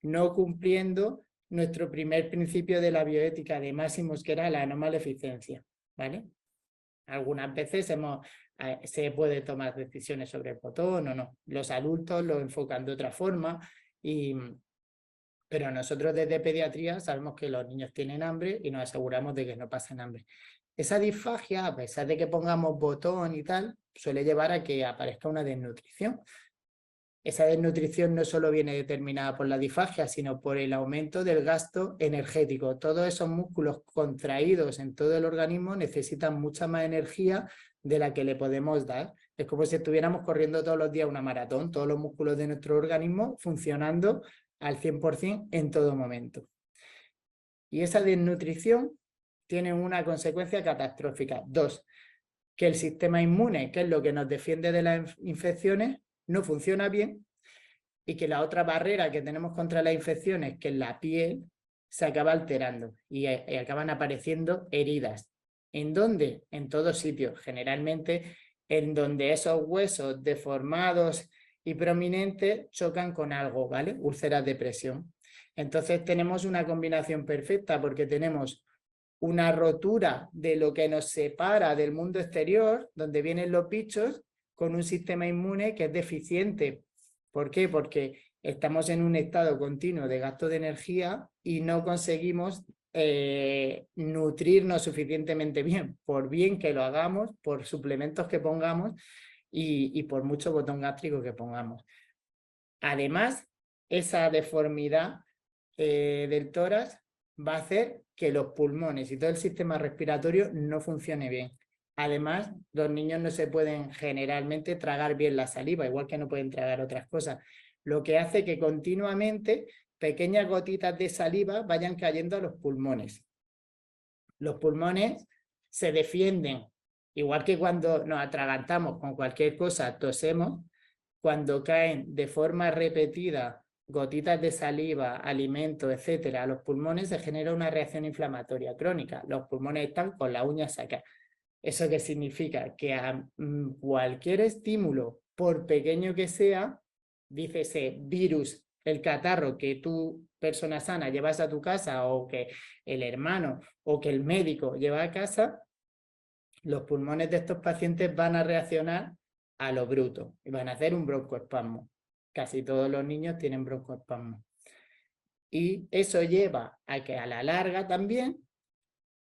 no cumpliendo nuestro primer principio de la bioética de Máximos, que era la no maleficencia, ¿vale? Algunas veces se puede tomar decisiones sobre el botón o no. Los adultos lo enfocan de otra forma, pero nosotros desde pediatría sabemos que los niños tienen hambre y nos aseguramos de que no pasen hambre. Esa disfagia, a pesar de que pongamos botón y tal, suele llevar a que aparezca una desnutrición. Esa desnutrición no solo viene determinada por la disfagia, sino por el aumento del gasto energético. Todos esos músculos contraídos en todo el organismo necesitan mucha más energía de la que le podemos dar. Es como si estuviéramos corriendo todos los días una maratón, todos los músculos de nuestro organismo funcionando al 100% en todo momento. Y esa desnutrición tiene una consecuencia catastrófica. 2, que el sistema inmune, que es lo que nos defiende de las infecciones, no funciona bien y que la otra barrera que tenemos contra las infecciones, que es la piel, se acaba alterando y acaban apareciendo heridas. ¿En dónde? En todos sitios, generalmente en donde esos huesos deformados y prominentes chocan con algo, ¿vale? Úlceras de presión. Entonces tenemos una combinación perfecta porque tenemos una rotura de lo que nos separa del mundo exterior, donde vienen los bichos, con un sistema inmune que es deficiente. ¿Por qué? Porque estamos en un estado continuo de gasto de energía y no conseguimos nutrirnos suficientemente bien, por bien que lo hagamos, por suplementos que pongamos y por mucho botón gástrico que pongamos. Además, esa deformidad del tórax va a hacer que los pulmones y todo el sistema respiratorio no funcione bien. Además, los niños no se pueden generalmente tragar bien la saliva, igual que no pueden tragar otras cosas, lo que hace que continuamente pequeñas gotitas de saliva vayan cayendo a los pulmones. Los pulmones se defienden, igual que cuando nos atragantamos con cualquier cosa, tosemos, cuando caen de forma repetida gotitas de saliva, alimentos, etcétera, a los pulmones, se genera una reacción inflamatoria crónica. Los pulmones están con la uña sacadas. ¿Eso qué significa? Que a cualquier estímulo, por pequeño que sea, dícese virus, el catarro que tú, persona sana, llevas a tu casa, o que el hermano o que el médico lleva a casa, los pulmones de estos pacientes van a reaccionar a lo bruto y van a hacer un broncoespasmo. Casi todos los niños tienen broncoespasmo. Y eso lleva a que a la larga también,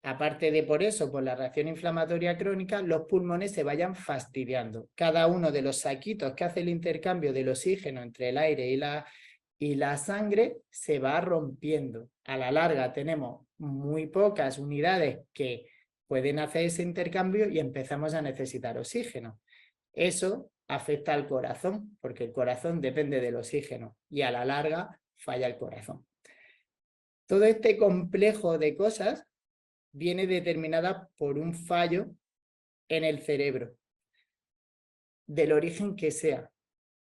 aparte de por eso, por la reacción inflamatoria crónica, los pulmones se vayan fastidiando. Cada uno de los saquitos que hace el intercambio del oxígeno entre el aire y la sangre se va rompiendo. A la larga tenemos muy pocas unidades que pueden hacer ese intercambio y empezamos a necesitar oxígeno. Eso afecta al corazón, porque el corazón depende del oxígeno y a la larga falla el corazón. Todo este complejo de cosas viene determinada por un fallo en el cerebro, del origen que sea.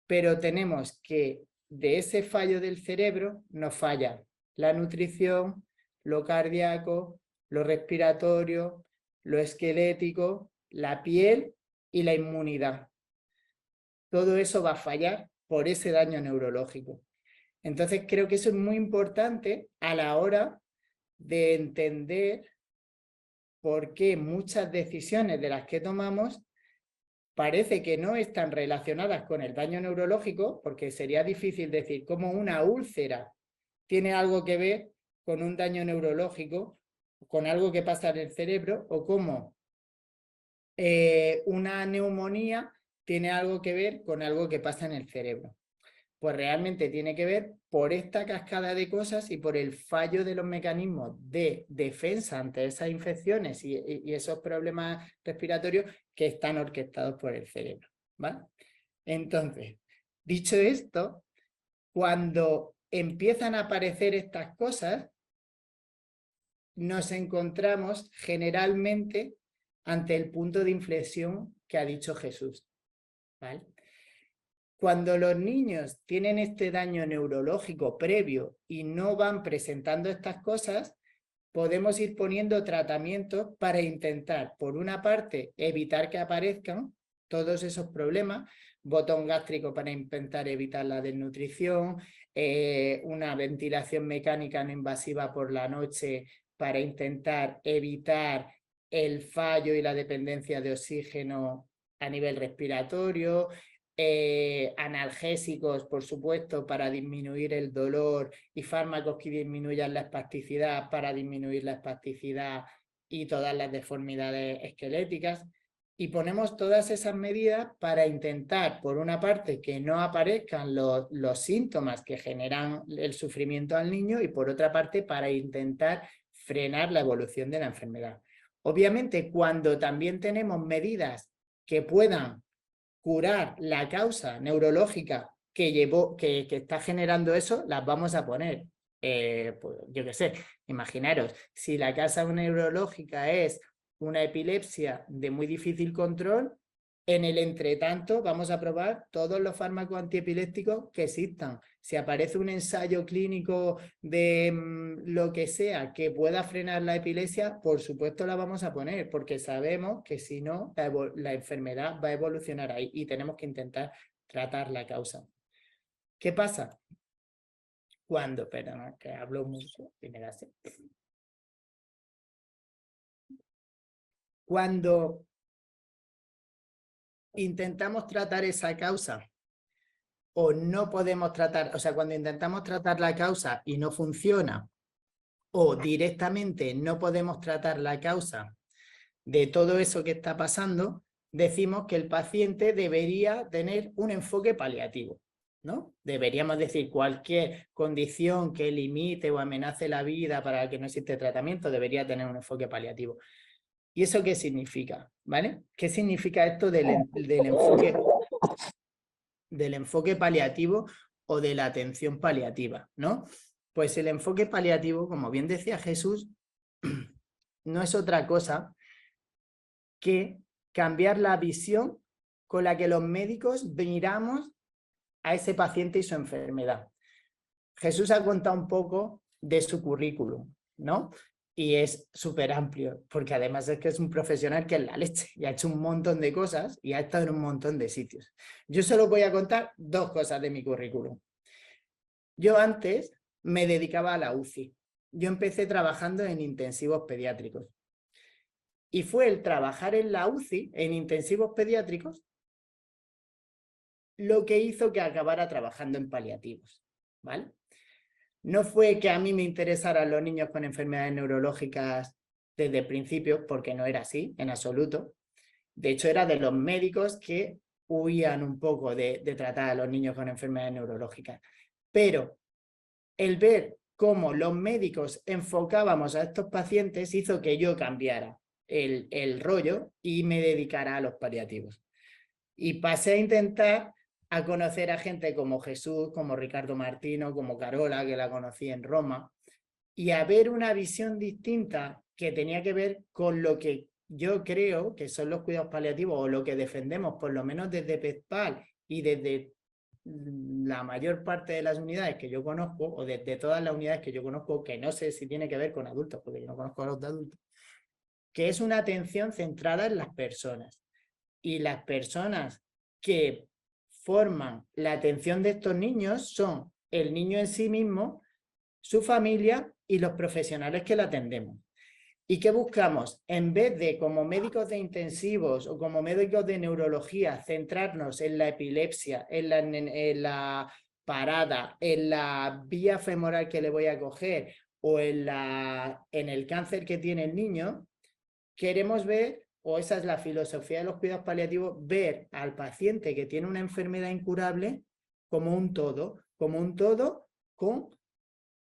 Pero tenemos que de ese fallo del cerebro nos falla la nutrición, lo cardíaco, lo respiratorio, lo esquelético, la piel y la inmunidad. Todo eso va a fallar por ese daño neurológico. Entonces creo que eso es muy importante a la hora de entender por qué muchas decisiones de las que tomamos parece que no están relacionadas con el daño neurológico, porque sería difícil decir cómo una úlcera tiene algo que ver con un daño neurológico, con algo que pasa en el cerebro, o cómo una neumonía tiene algo que ver con algo que pasa en el cerebro. Pues realmente tiene que ver por esta cascada de cosas y por el fallo de los mecanismos de defensa ante esas infecciones y esos problemas respiratorios que están orquestados por el cerebro, ¿vale? Entonces, dicho esto, cuando empiezan a aparecer estas cosas, nos encontramos generalmente ante el punto de inflexión que ha dicho Jesús, ¿vale? Cuando los niños tienen este daño neurológico previo y no van presentando estas cosas, podemos ir poniendo tratamientos para intentar, por una parte, evitar que aparezcan todos esos problemas, botón gástrico para intentar evitar la desnutrición, una ventilación mecánica no invasiva por la noche para intentar evitar el fallo y la dependencia de oxígeno a nivel respiratorio, analgésicos, por supuesto, para disminuir el dolor y fármacos que disminuyan la espasticidad para disminuir la espasticidad y todas las deformidades esqueléticas. Y ponemos todas esas medidas para intentar, por una parte, que no aparezcan los síntomas que generan el sufrimiento al niño y por otra parte, para intentar frenar la evolución de la enfermedad. Obviamente, cuando también tenemos medidas que puedan curar la causa neurológica que está generando eso, las vamos a poner. Pues, yo qué sé, imaginaros, si la causa neurológica es una epilepsia de muy difícil control, En el entretanto, vamos a probar todos los fármacos antiepilépticos que existan. Si aparece un ensayo clínico de lo que sea que pueda frenar la epilepsia, por supuesto la vamos a poner, porque sabemos que si no, la enfermedad va a evolucionar ahí y tenemos que intentar tratar la causa. ¿Qué pasa? Cuando, perdona, que hablo mucho y me da sed. Cuando intentamos tratar esa causa o no podemos tratar, o sea, cuando intentamos tratar la causa y no funciona, o directamente no podemos tratar la causa de todo eso que está pasando, decimos que el paciente debería tener un enfoque paliativo, ¿no? Deberíamos decir cualquier condición que limite o amenace la vida para la que no existe tratamiento debería tener un enfoque paliativo. ¿Y eso qué significa? ¿Vale? ¿Qué significa esto del enfoque paliativo o de la atención paliativa, ¿no? Pues el enfoque paliativo, como bien decía Jesús, no es otra cosa que cambiar la visión con la que los médicos miramos a ese paciente y su enfermedad. Jesús ha contado un poco de su currículum, ¿no? Y es súper amplio, porque además es que es un profesional que es la leche y ha hecho un montón de cosas y ha estado en un montón de sitios. Yo solo voy a contar 2 cosas de mi currículum. Yo antes me dedicaba a la UCI. Yo empecé trabajando en intensivos pediátricos. Y fue el trabajar en la UCI, en intensivos pediátricos, lo que hizo que acabara trabajando en paliativos, ¿vale? No fue que a mí me interesaran los niños con enfermedades neurológicas desde el principio, porque no era así, en absoluto. De hecho, era de los médicos que huían un poco de tratar a los niños con enfermedades neurológicas. Pero el ver cómo los médicos enfocábamos a estos pacientes hizo que yo cambiara el rollo y me dedicara a los paliativos. Y pasé a intentar a conocer a gente como Jesús, como Ricardo Martino, como Carola, que la conocí en Roma, y a ver una visión distinta que tenía que ver con lo que yo creo que son los cuidados paliativos o lo que defendemos, por lo menos desde PESPAL y desde la mayor parte de las unidades que yo conozco, o desde todas las unidades que yo conozco, que no sé si tiene que ver con adultos, porque yo no conozco a los de adultos, que es una atención centrada en las personas. Y las personas que forman la atención de estos niños son el niño en sí mismo, su familia y los profesionales que la atendemos. ¿Y qué buscamos? En vez de, como médicos de intensivos o como médicos de neurología, centrarnos en la epilepsia, en la parada, en la vía femoral que le voy a coger o en el cáncer que tiene el niño, queremos ver, o esa es la filosofía de los cuidados paliativos, ver al paciente que tiene una enfermedad incurable como un todo con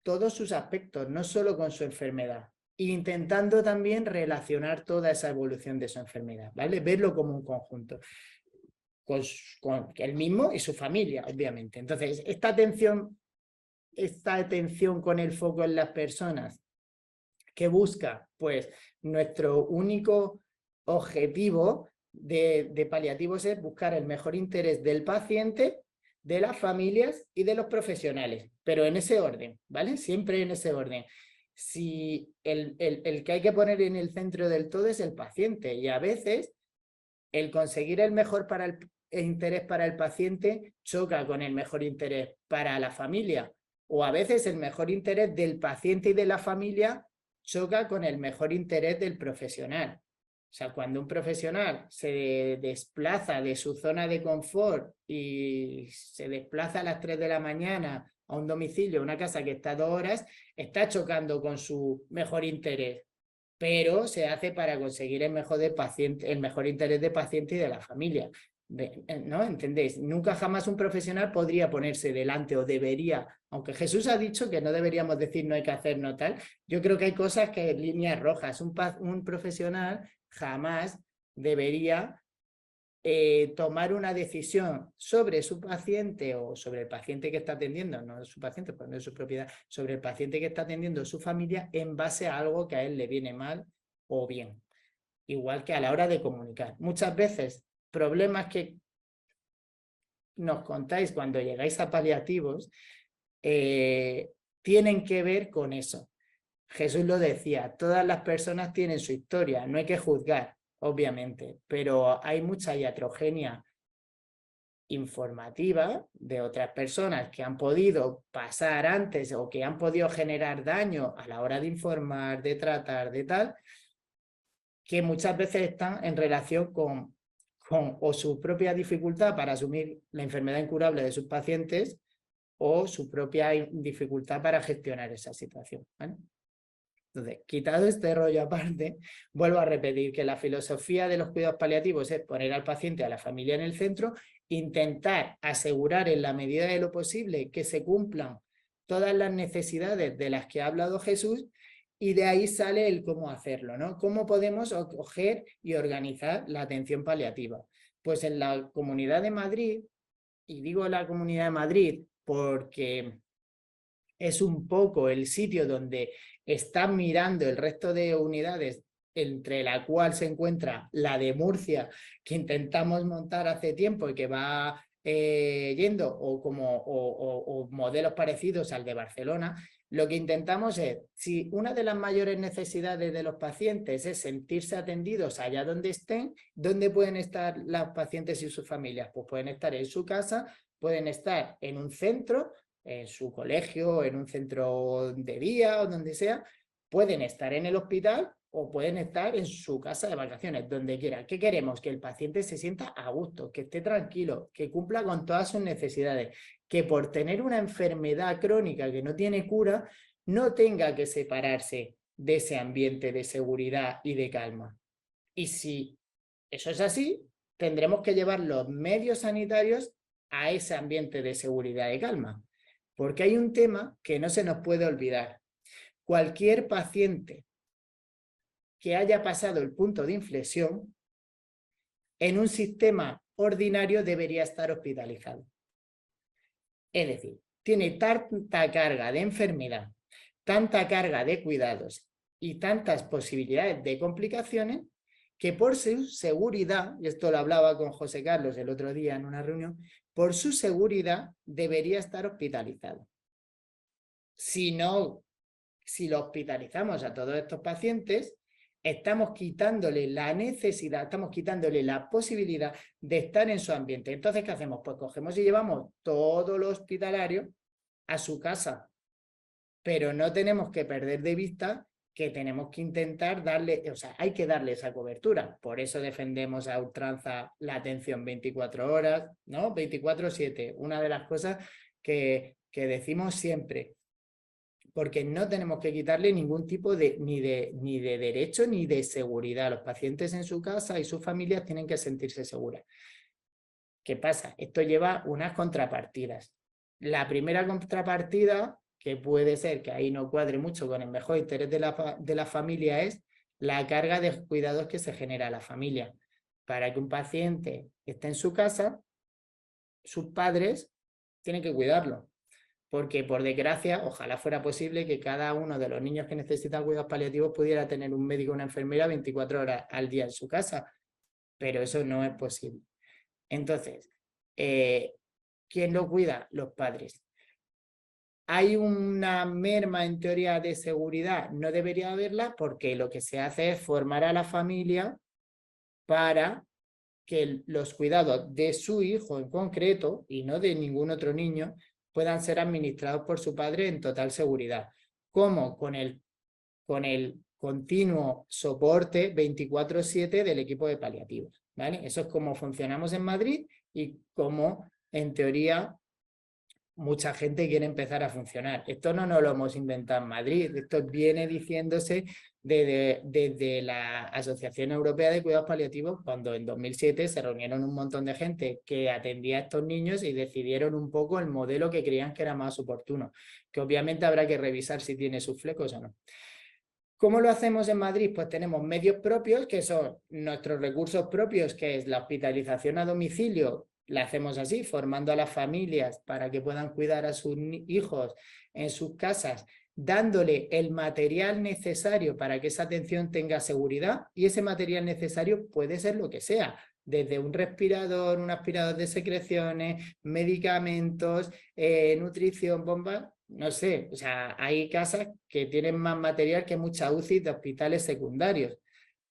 todos sus aspectos, no solo con su enfermedad, intentando también relacionar toda esa evolución de su enfermedad, ¿vale? Verlo como un conjunto, con él mismo y su familia, obviamente. Entonces, esta atención con el foco en las personas, ¿qué busca? Pues nuestro único objetivo de paliativos es buscar el mejor interés del paciente, de las familias y de los profesionales, pero en ese orden, ¿vale? Siempre en ese orden. Si el que hay que poner en el centro del todo es el paciente, y a veces el conseguir el mejor interés para el paciente choca con el mejor interés para la familia, o a veces el mejor interés del paciente y de la familia choca con el mejor interés del profesional. O sea, cuando un profesional se desplaza de su zona de confort y se desplaza a las 3 de la mañana a un domicilio, a una casa que está 2 horas, está chocando con su mejor interés, pero se hace para conseguir el mejor interés del paciente y de la familia. ¿No? ¿Entendéis? Nunca jamás un profesional podría ponerse delante, o debería, aunque Jesús ha dicho que no deberíamos decir no hay que hacer no tal, yo creo que hay cosas que líneas rojas. Un profesional jamás debería tomar una decisión sobre su paciente o sobre el paciente que está atendiendo, no su paciente, pues no es su propiedad, sobre el paciente que está atendiendo su familia en base a algo que a él le viene mal o bien. Igual que a la hora de comunicar. Muchas veces problemas que nos contáis cuando llegáis a paliativos tienen que ver con eso. Jesús lo decía, todas las personas tienen su historia, no hay que juzgar, obviamente, pero hay mucha iatrogenia informativa de otras personas que han podido pasar antes o que han podido generar daño a la hora de informar, de tratar, de tal, que muchas veces están en relación con o su propia dificultad para asumir la enfermedad incurable de sus pacientes o su propia dificultad para gestionar esa situación, ¿vale? Entonces, quitado este rollo aparte, vuelvo a repetir que la filosofía de los cuidados paliativos es poner al paciente, a la familia en el centro, intentar asegurar en la medida de lo posible que se cumplan todas las necesidades de las que ha hablado Jesús, y de ahí sale el cómo hacerlo, ¿no? ¿Cómo podemos coger y organizar la atención paliativa? Pues en la Comunidad de Madrid, y digo la Comunidad de Madrid porque es un poco el sitio donde están mirando el resto de unidades, entre la cual se encuentra la de Murcia, que intentamos montar hace tiempo y que va yendo, o modelos parecidos al de Barcelona. Lo que intentamos es, si una de las mayores necesidades de los pacientes es sentirse atendidos allá donde estén, ¿dónde pueden estar los pacientes y sus familias? Pues pueden estar en su casa, pueden estar en un centro, en su colegio, en un centro de día o donde sea, pueden estar en el hospital o pueden estar en su casa de vacaciones, donde quiera. ¿Qué queremos? Que el paciente se sienta a gusto, que esté tranquilo, que cumpla con todas sus necesidades, que por tener una enfermedad crónica que no tiene cura, no tenga que separarse de ese ambiente de seguridad y de calma. Y si eso es así, tendremos que llevar los medios sanitarios a ese ambiente de seguridad y calma. Porque hay un tema que no se nos puede olvidar. Cualquier paciente que haya pasado el punto de inflexión en un sistema ordinario debería estar hospitalizado. Es decir, tiene tanta carga de enfermedad, tanta carga de cuidados y tantas posibilidades de complicaciones que por su seguridad, y esto lo hablaba con José Carlos el otro día en una reunión, por su seguridad debería estar hospitalizado. Si lo hospitalizamos a todos estos pacientes, estamos quitándole la necesidad, estamos quitándole la posibilidad de estar en su ambiente. Entonces, ¿qué hacemos? Pues cogemos y llevamos todo lo hospitalario a su casa, pero no tenemos que perder de vista que tenemos que intentar darle, o sea, hay que darle esa cobertura. Por eso defendemos a ultranza la atención 24 horas, ¿no? 24/7, una de las cosas que decimos siempre, porque no tenemos que quitarle ningún tipo de ni de derecho ni de seguridad. Los pacientes en su casa y sus familias tienen que sentirse seguras. ¿Qué pasa? Esto lleva unas contrapartidas. La primera contrapartida, que puede ser que ahí no cuadre mucho con el mejor interés de la familia, es la carga de cuidados que se genera a la familia. Para que un paciente esté en su casa, sus padres tienen que cuidarlo. Porque, por desgracia, ojalá fuera posible que cada uno de los niños que necesitan cuidados paliativos pudiera tener un médico o una enfermera 24 horas al día en su casa, pero eso no es posible. Entonces, ¿quién lo cuida? Los padres. ¿Hay una merma en teoría de seguridad? No debería haberla, porque lo que se hace es formar a la familia para que los cuidados de su hijo en concreto, y no de ningún otro niño, puedan ser administrados por su padre en total seguridad. ¿Cómo? Con el continuo soporte 24/7 del equipo de paliativos, ¿vale? Eso es como funcionamos en Madrid y como, en teoría, mucha gente quiere empezar a funcionar. Esto no nos lo hemos inventado en Madrid, esto viene diciéndose desde la Asociación Europea de Cuidados Paliativos, cuando en 2007 se reunieron un montón de gente que atendía a estos niños y decidieron un poco el modelo que creían que era más oportuno, que obviamente habrá que revisar si tiene sus flecos o no. ¿Cómo lo hacemos en Madrid? Pues tenemos medios propios, que son nuestros recursos propios, que es la hospitalización a domicilio. La hacemos así, formando a las familias para que puedan cuidar a sus hijos en sus casas dándole el material necesario para que esa atención tenga seguridad, y ese material necesario puede ser lo que sea, desde un respirador, un aspirador de secreciones, medicamentos, nutrición, bombas, no sé, o sea, hay casas que tienen más material que muchas UCI de hospitales secundarios,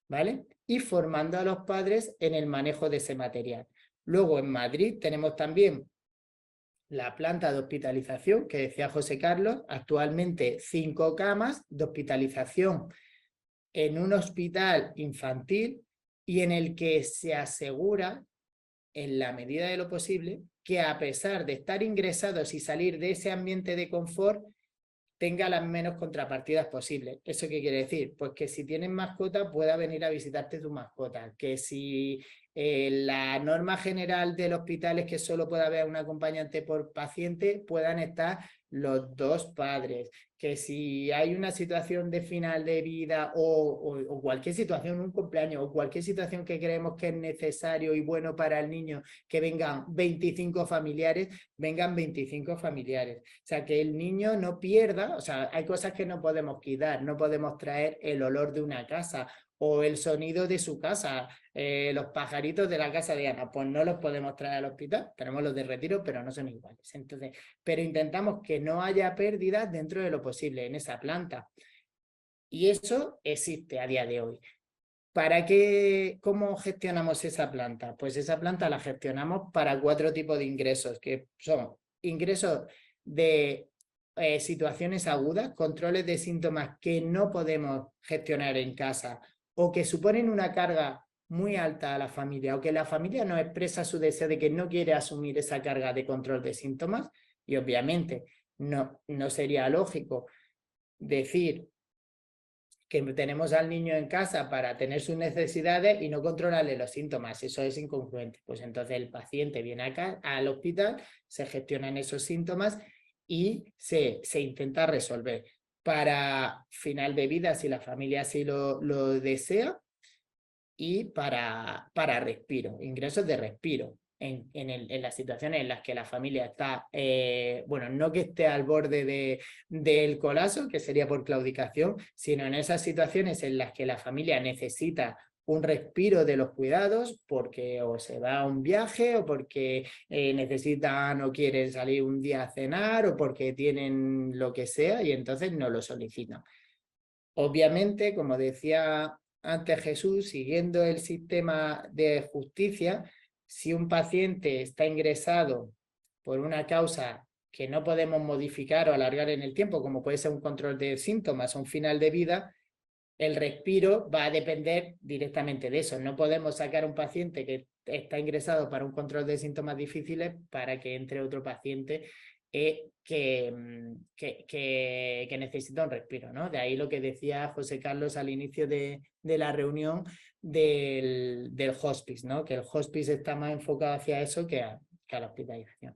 ¿vale? Y formando a los padres en el manejo de ese material. Luego en Madrid tenemos también la planta de hospitalización, que decía José Carlos, actualmente 5 camas de hospitalización en un hospital infantil y en el que se asegura, en la medida de lo posible, que a pesar de estar ingresados y salir de ese ambiente de confort, tenga las menos contrapartidas posibles. ¿Eso qué quiere decir? Pues que si tienes mascota pueda venir a visitarte tu mascota, que si la norma general del hospital es que solo pueda haber un acompañante por paciente, puedan estar los 2 padres, que si hay una situación de final de vida o cualquier situación, un cumpleaños o cualquier situación que creemos que es necesario y bueno para el niño, que vengan 25 familiares, vengan 25 familiares. O sea, que el niño no pierda, o sea, hay cosas que no podemos quitar, no podemos traer el olor de una casa o el sonido de su casa, los pajaritos de la casa de Ana, pues no los podemos traer al hospital, tenemos los de Retiro, pero no son iguales. Entonces, pero intentamos que no haya pérdidas dentro de lo posible en esa planta. Y eso existe a día de hoy. ¿Para qué? ¿Cómo gestionamos esa planta? Pues esa planta la gestionamos para 4 tipos de ingresos, que son ingresos de situaciones agudas, controles de síntomas que no podemos gestionar en casa o que suponen una carga muy alta a la familia o que la familia no expresa su deseo de que no quiere asumir esa carga de control de síntomas, y obviamente no sería lógico decir que tenemos al niño en casa para tener sus necesidades y no controlarle los síntomas. Eso es incongruente. Pues entonces el paciente viene acá al hospital, se gestionan esos síntomas y se intenta resolver. Para final de vida, si la familia así lo desea, y para respiro, ingresos de respiro. En las situaciones en las que la familia está, bueno, no que esté al borde del colapso, que sería por claudicación, sino en esas situaciones en las que la familia necesita un respiro de los cuidados porque o se va a un viaje o porque necesitan o quieren salir un día a cenar o porque tienen lo que sea y entonces no lo solicitan. Obviamente, como decía antes Jesús, siguiendo el sistema de justicia, si un paciente está ingresado por una causa que no podemos modificar o alargar en el tiempo, como puede ser un control de síntomas o un final de vida, el respiro va a depender directamente de eso. No podemos sacar a un paciente que está ingresado para un control de síntomas difíciles para que entre otro paciente que necesita un respiro, ¿no? De ahí lo que decía José Carlos al inicio de la reunión del hospice, ¿no? Que el hospice está más enfocado hacia eso que a la hospitalización.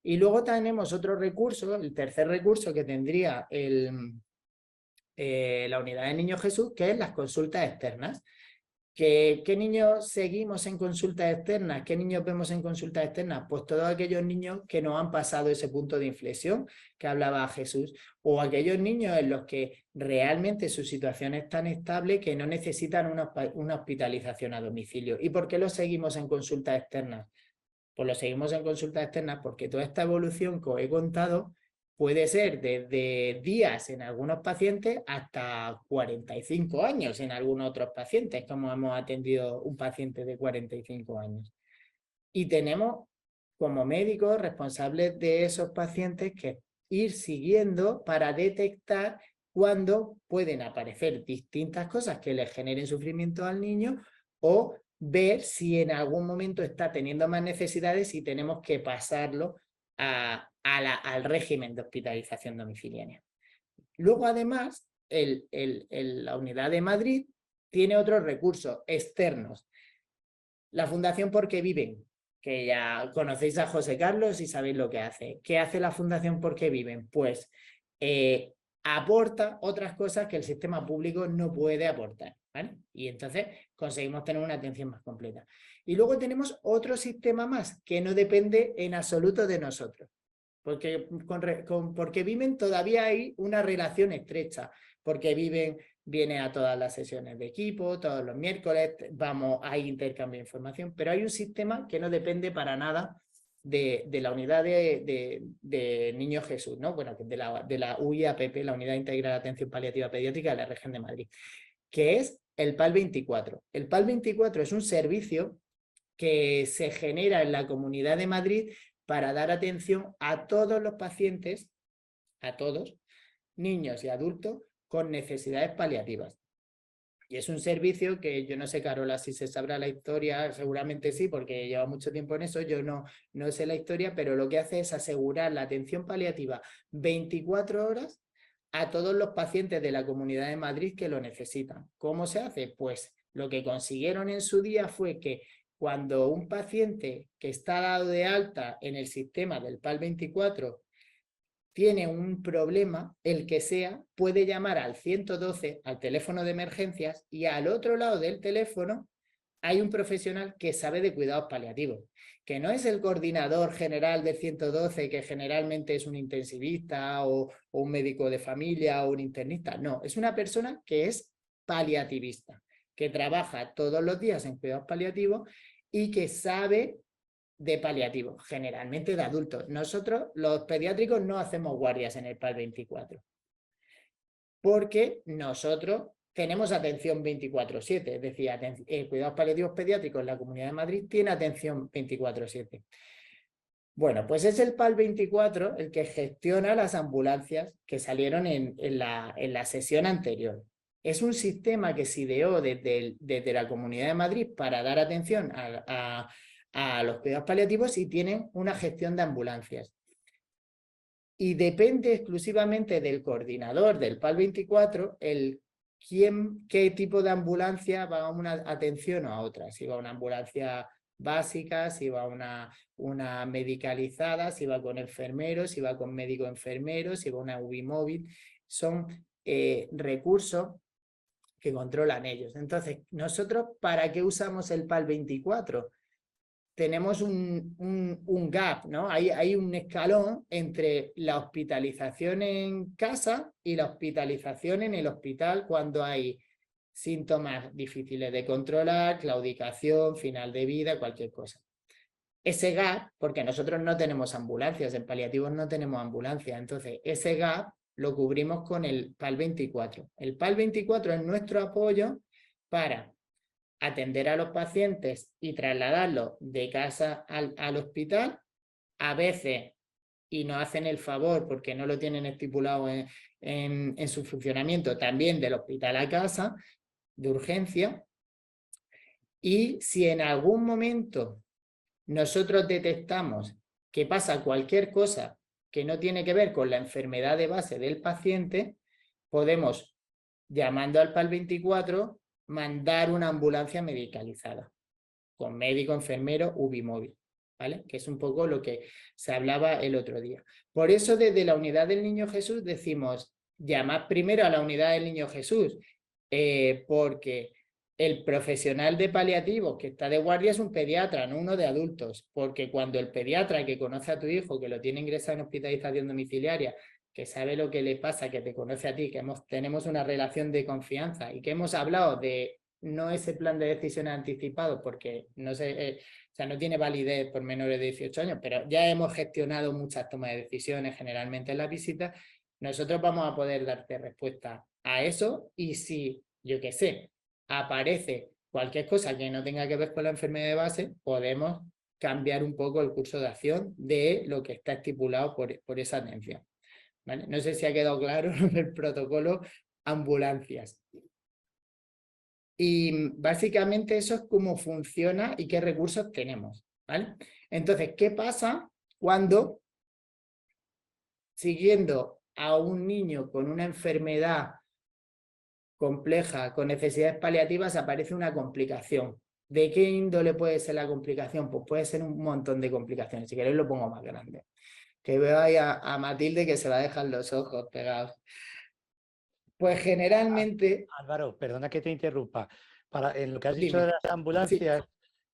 Y luego tenemos otro recurso, el tercer recurso que tendría la unidad de Niño Jesús, que es las consultas externas. ¿Qué niños seguimos en consultas externas? ¿Qué niños vemos en consultas externas? Pues todos aquellos niños que no han pasado ese punto de inflexión que hablaba Jesús, o aquellos niños en los que realmente su situación es tan estable que no necesitan una hospitalización a domicilio. ¿Y por qué los seguimos en consultas externas? Pues los seguimos en consultas externas porque toda esta evolución que os he contado puede ser desde días en algunos pacientes hasta 45 años en algunos otros pacientes, como hemos atendido un paciente de 45 años. Y tenemos como médicos responsables de esos pacientes que ir siguiendo para detectar cuándo pueden aparecer distintas cosas que les generen sufrimiento al niño o ver si en algún momento está teniendo más necesidades y tenemos que pasarlo al régimen de hospitalización domiciliaria. Luego, además, la unidad de Madrid tiene otros recursos externos. La Fundación Porque Viven, que ya conocéis a José Carlos y sabéis lo que hace. ¿Qué hace la Fundación Porque Viven? Pues aporta otras cosas que el sistema público no puede aportar, ¿vale? Y entonces conseguimos tener una atención más completa. Y luego tenemos otro sistema más que no depende en absoluto de nosotros. porque viven todavía hay una relación estrecha, porque viene a todas las sesiones de equipo, todos los miércoles, hay intercambio de información, pero hay un sistema que no depende para nada de la unidad de Niño Jesús, ¿no? Bueno, de la UIAPP, la Unidad Integral de Atención Paliativa Pediátrica de la Región de Madrid, que es el PAL 24. El PAL 24 es un servicio que se genera en la Comunidad de Madrid para dar atención a todos los pacientes, a todos, niños y adultos con necesidades paliativas. Y es un servicio que yo no sé, Carola, si se sabrá la historia, seguramente sí, porque lleva mucho tiempo en eso, yo no sé la historia, pero lo que hace es asegurar la atención paliativa 24 horas a todos los pacientes de la Comunidad de Madrid que lo necesitan. ¿Cómo se hace? Pues lo que consiguieron en su día fue que cuando un paciente que está dado de alta en el sistema del PAL 24 tiene un problema, el que sea, puede llamar al 112, al teléfono de emergencias, y al otro lado del teléfono hay un profesional que sabe de cuidados paliativos, que no es el coordinador general del 112, que generalmente es un intensivista o un médico de familia o un internista, no, es una persona que es paliativista, que trabaja todos los días en cuidados paliativos y que sabe de paliativos, generalmente de adultos. Nosotros, los pediátricos, no hacemos guardias en el PAL 24, porque nosotros tenemos atención 24/7, es decir, cuidados paliativos pediátricos en la Comunidad de Madrid tiene atención 24/7. Bueno, pues es el PAL 24 el que gestiona las ambulancias que salieron en la sesión anterior. Es un sistema que se ideó desde la Comunidad de Madrid para dar atención a los cuidados paliativos y tienen una gestión de ambulancias. Y depende exclusivamente del coordinador del PAL 24 qué tipo de ambulancia va a una atención o a otra. Si va a una ambulancia básica, si va a una medicalizada, si va con enfermeros, si va con médico enfermero, si va a una UBI móvil. Son recursos que controlan ellos. Entonces, nosotros, ¿para qué usamos el PAL 24? Tenemos un gap, ¿no? Hay un escalón entre la hospitalización en casa y la hospitalización en el hospital cuando hay síntomas difíciles de controlar, claudicación, final de vida, cualquier cosa. Ese gap, porque nosotros no tenemos ambulancias, en paliativos no tenemos ambulancias, entonces ese gap lo cubrimos con el PAL 24. El PAL 24 es nuestro apoyo para atender a los pacientes y trasladarlos de casa al hospital, a veces, y nos hacen el favor porque no lo tienen estipulado en su funcionamiento, también del hospital a casa, de urgencia. Y si en algún momento nosotros detectamos que pasa cualquier cosa que no tiene que ver con la enfermedad de base del paciente, podemos, llamando al PAL 24, mandar una ambulancia medicalizada, con médico, enfermero, UBI móvil, ¿vale? Que es un poco lo que se hablaba el otro día. Por eso desde la Unidad del Niño Jesús decimos, llamad primero a la Unidad del Niño Jesús, porque el profesional de paliativos que está de guardia es un pediatra, no uno de adultos, porque cuando el pediatra que conoce a tu hijo, que lo tiene ingresado en hospitalización domiciliaria, que sabe lo que le pasa, que te conoce a ti, que tenemos una relación de confianza y que hemos hablado de no ese plan de decisiones anticipado, porque no sé, o sea, no tiene validez por menores de 18 años, pero ya hemos gestionado muchas tomas de decisiones generalmente en la visita, nosotros vamos a poder darte respuesta a eso. Y si, yo qué sé, aparece cualquier cosa que no tenga que ver con la enfermedad de base, podemos cambiar un poco el curso de acción de lo que está estipulado por esa atención. ¿Vale? No sé si ha quedado claro el protocolo ambulancias. Y básicamente eso es cómo funciona y qué recursos tenemos, ¿vale? Entonces, ¿qué pasa cuando, siguiendo a un niño con una enfermedad compleja, con necesidades paliativas, aparece una complicación? ¿De qué índole puede ser la complicación? Pues puede ser un montón de complicaciones. Si queréis lo pongo más grande. Que veo ahí a Matilde que se va a dejar los ojos pegados. Pues generalmente... Álvaro, perdona que te interrumpa. En lo que has dicho Dime. de las ambulancias,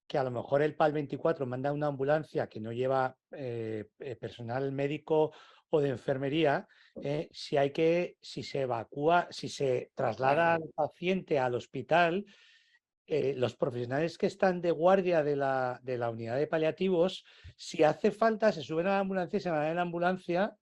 que a lo mejor el PAL 24 manda una ambulancia que no lleva personal médico o de enfermería, si se evacúa, si se traslada al paciente al hospital, los profesionales que están de guardia de la unidad de paliativos, si hace falta, se suben a la ambulancia y se van en la ambulancia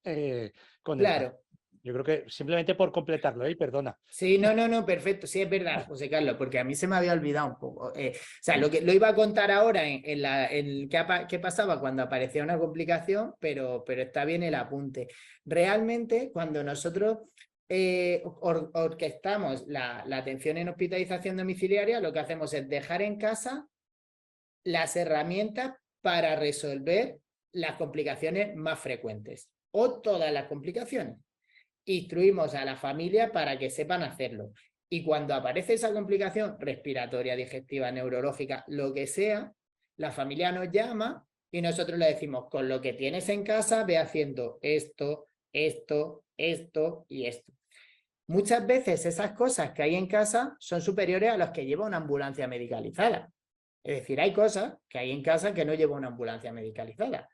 con el paciente. Claro. Yo creo que simplemente por completarlo, perdona. Sí, no, perfecto. Sí, es verdad, José Carlos, porque a mí se me había olvidado un poco. O sea, lo iba a contar ahora en qué pasaba cuando aparecía una complicación, pero está bien el apunte. Realmente, cuando nosotros orquestamos la atención en hospitalización domiciliaria, lo que hacemos es dejar en casa las herramientas para resolver las complicaciones más frecuentes o todas las complicaciones. Instruimos a la familia para que sepan hacerlo. Y cuando aparece esa complicación respiratoria, digestiva, neurológica, lo que sea, la familia nos llama y nosotros le decimos, con lo que tienes en casa, ve haciendo esto, esto, esto y esto. Muchas veces esas cosas que hay en casa son superiores a las que lleva una ambulancia medicalizada. Es decir, hay cosas que hay en casa que no lleva una ambulancia medicalizada.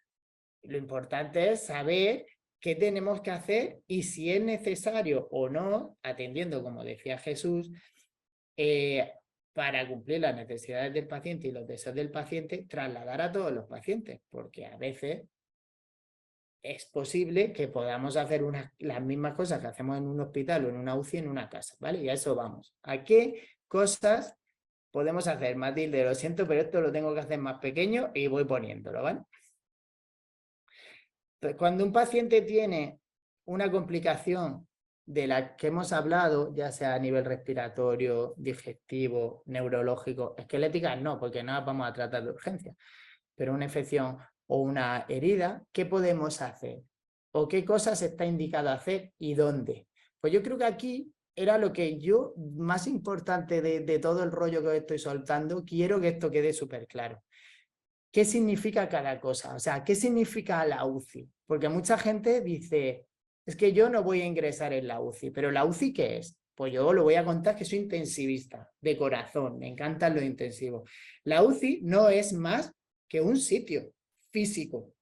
Lo importante es saber qué tenemos que hacer y si es necesario o no, atendiendo, como decía Jesús, para cumplir las necesidades del paciente y los deseos del paciente, trasladar a todos los pacientes, porque a veces es posible que podamos hacer las mismas cosas que hacemos en un hospital o en una UCI en una casa, ¿vale? Y a eso vamos. ¿A qué cosas podemos hacer? Matilde, lo siento, pero esto lo tengo que hacer más pequeño y voy poniéndolo, ¿vale? Cuando un paciente tiene una complicación de la que hemos hablado, ya sea a nivel respiratorio, digestivo, neurológico, esquelética, no, porque no las vamos a tratar de urgencia, pero una infección o una herida, ¿qué podemos hacer? ¿O qué cosas está indicado hacer y dónde? Pues yo creo que aquí era lo que yo, más importante de todo el rollo que os estoy soltando, quiero que esto quede súper claro. ¿Qué significa cada cosa? O sea, ¿qué significa la UCI? Porque mucha gente dice, es que yo no voy a ingresar en la UCI, pero ¿la UCI qué es? Pues yo lo voy a contar que soy intensivista, de corazón, me encantan los intensivos. La UCI no es más que un sitio físico,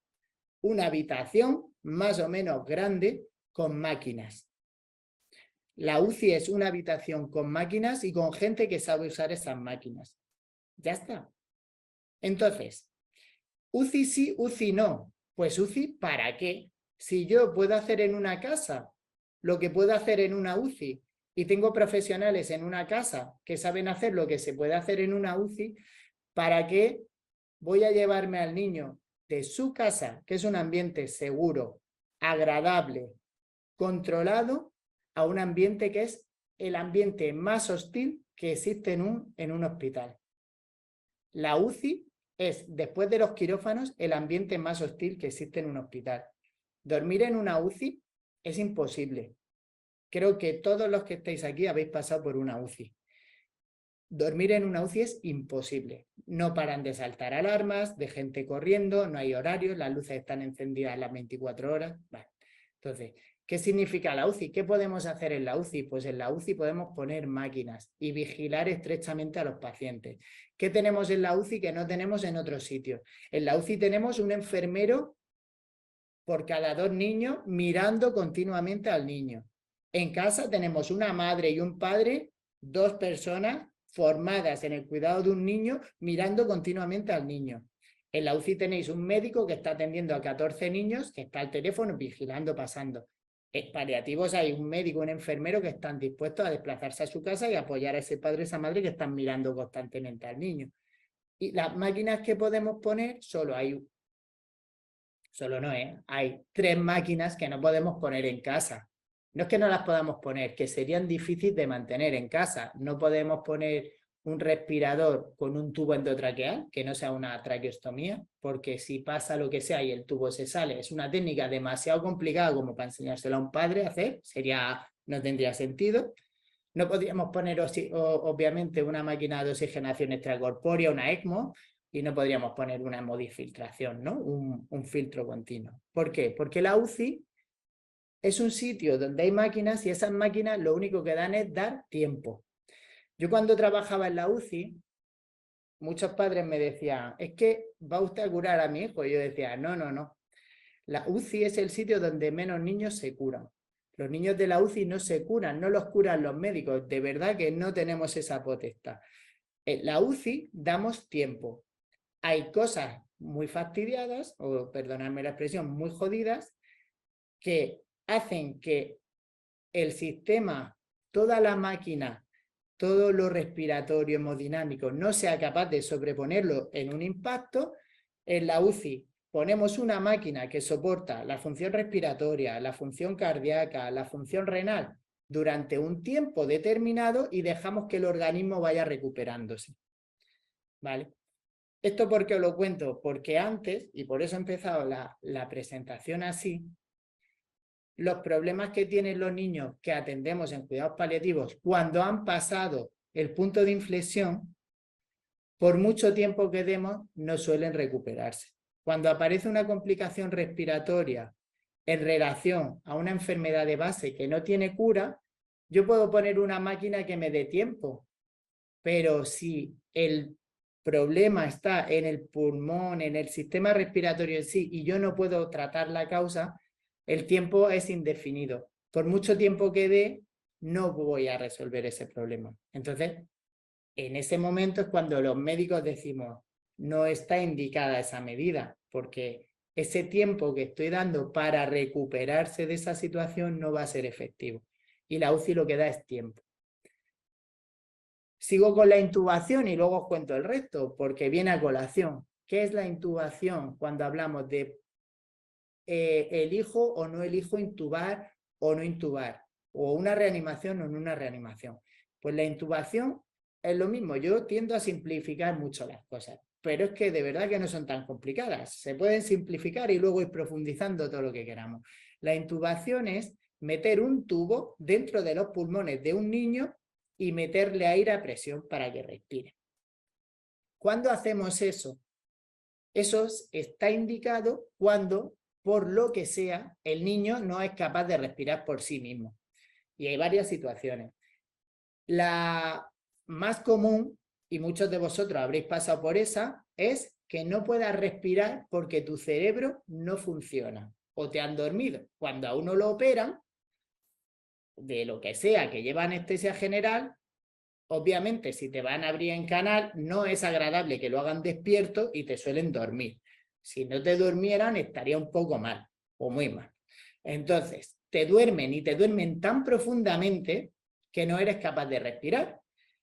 una habitación más o menos grande con máquinas. La UCI es una habitación con máquinas y con gente que sabe usar esas máquinas. Ya está. Entonces, UCI sí, UCI no. Pues UCI, ¿para qué? Si yo puedo hacer en una casa lo que puedo hacer en una UCI y tengo profesionales en una casa que saben hacer lo que se puede hacer en una UCI, ¿para qué voy a llevarme al niño de su casa, que es un ambiente seguro, agradable, controlado, a un ambiente que es el ambiente más hostil que existe en un hospital? La UCI es, después de los quirófanos, el ambiente más hostil que existe en un hospital. Dormir en una UCI es imposible. Creo que todos los que estáis aquí habéis pasado por una UCI. Dormir en una UCI es imposible. No paran de saltar alarmas, de gente corriendo, no hay horarios, las luces están encendidas las 24 horas. Vale. Entonces, ¿qué significa la UCI? ¿Qué podemos hacer en la UCI? Pues en la UCI podemos poner máquinas y vigilar estrechamente a los pacientes. ¿Qué tenemos en la UCI que no tenemos en otros sitios? En la UCI tenemos un enfermero por cada 2 niños mirando continuamente al niño. En casa tenemos una madre y un padre, 2 personas formadas en el cuidado de un niño mirando continuamente al niño. En la UCI tenéis un médico que está atendiendo a 14 niños que está al teléfono vigilando, pasando. En paliativos hay un médico, un enfermero que están dispuestos a desplazarse a su casa y apoyar a ese padre y esa madre que están mirando constantemente al niño. Y las máquinas que podemos poner, hay 3 máquinas que no podemos poner en casa. No es que no las podamos poner, que serían difíciles de mantener en casa. No podemos poner un respirador con un tubo endotraqueal, que no sea una traqueostomía, porque si pasa lo que sea y el tubo se sale, es una técnica demasiado complicada como para enseñársela a un padre a hacer, no tendría sentido. No podríamos poner, obviamente, una máquina de oxigenación extracorpórea, una ECMO, y no podríamos poner una hemodifiltración, ¿no? Un filtro continuo. ¿Por qué? Porque la UCI es un sitio donde hay máquinas y esas máquinas lo único que dan es dar tiempo. Yo cuando trabajaba en la UCI, muchos padres me decían, es que va usted a curar a mi hijo. Y yo decía, no, no, no. La UCI es el sitio donde menos niños se curan. Los niños de la UCI no se curan, no los curan los médicos. De verdad que no tenemos esa potestad. En la UCI damos tiempo. Hay cosas muy fastidiadas, o perdonadme la expresión, muy jodidas, que hacen que el sistema, toda la máquina, todo lo respiratorio, hemodinámico, no sea capaz de sobreponerlo en un impacto. En la UCI ponemos una máquina que soporta la función respiratoria, la función cardíaca, la función renal durante un tiempo determinado y dejamos que el organismo vaya recuperándose. ¿Vale? ¿Esto por qué os lo cuento? Porque antes, y por eso he empezado la presentación así, los problemas que tienen los niños que atendemos en cuidados paliativos cuando han pasado el punto de inflexión, por mucho tiempo que demos, no suelen recuperarse. Cuando aparece una complicación respiratoria en relación a una enfermedad de base que no tiene cura, yo puedo poner una máquina que me dé tiempo, pero si el problema está en el pulmón, en el sistema respiratorio en sí, y yo no puedo tratar la causa, el tiempo es indefinido. Por mucho tiempo que dé, no voy a resolver ese problema. Entonces, en ese momento es cuando los médicos decimos, no está indicada esa medida, porque ese tiempo que estoy dando para recuperarse de esa situación no va a ser efectivo. Y la UCI lo que da es tiempo. Sigo con la intubación y luego os cuento el resto, porque viene a colación. ¿Qué es la intubación cuando hablamos de elijo o no elijo intubar o no intubar? O una reanimación o no una reanimación. Pues la intubación es lo mismo. Yo tiendo a simplificar mucho las cosas, pero es que de verdad que no son tan complicadas. Se pueden simplificar y luego ir profundizando todo lo que queramos. La intubación es meter un tubo dentro de los pulmones de un niño y meterle aire a presión para que respire. ¿Cuándo hacemos eso? Eso está indicado cuando, por lo que sea, el niño no es capaz de respirar por sí mismo. Y hay varias situaciones. La más común, y muchos de vosotros habréis pasado por esa, es que no puedas respirar porque tu cerebro no funciona o te han dormido. Cuando a uno lo operan, de lo que sea que lleva anestesia general, obviamente si te van a abrir en canal no es agradable que lo hagan despierto y te suelen dormir. Si no te durmieran estaría un poco mal o muy mal. Entonces te duermen y te duermen tan profundamente que no eres capaz de respirar.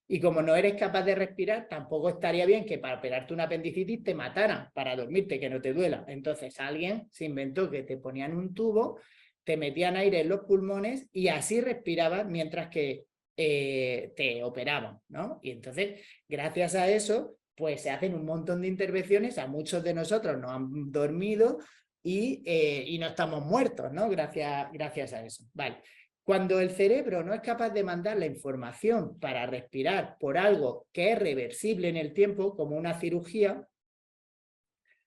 Y como no eres capaz de respirar, tampoco estaría bien que para operarte una apendicitis te mataran para dormirte, que no te duela. Entonces alguien se inventó que te ponían un tubo, te metían aire en los pulmones y así respirabas mientras que te operaban, ¿no? Y entonces, gracias a eso, pues se hacen un montón de intervenciones, a muchos de nosotros nos han dormido y no estamos muertos, ¿no? Gracias a eso. Vale. Cuando el cerebro no es capaz de mandar la información para respirar por algo que es reversible en el tiempo, como una cirugía,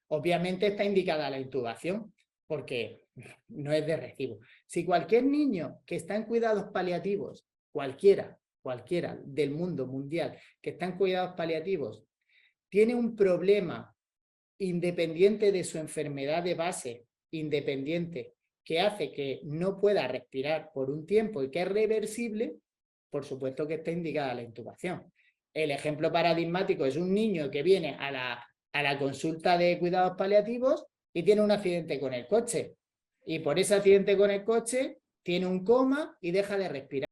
obviamente está indicada la intubación, porque no es de recibo. Si cualquier niño que está en cuidados paliativos, cualquiera del mundo mundial que está en cuidados paliativos, tiene un problema independiente de su enfermedad de base, independiente, que hace que no pueda respirar por un tiempo y que es reversible, por supuesto que está indicada la intubación. El ejemplo paradigmático es un niño que viene a la consulta de cuidados paliativos y tiene un accidente con el coche. Y por ese accidente con el coche tiene un coma y deja de respirar.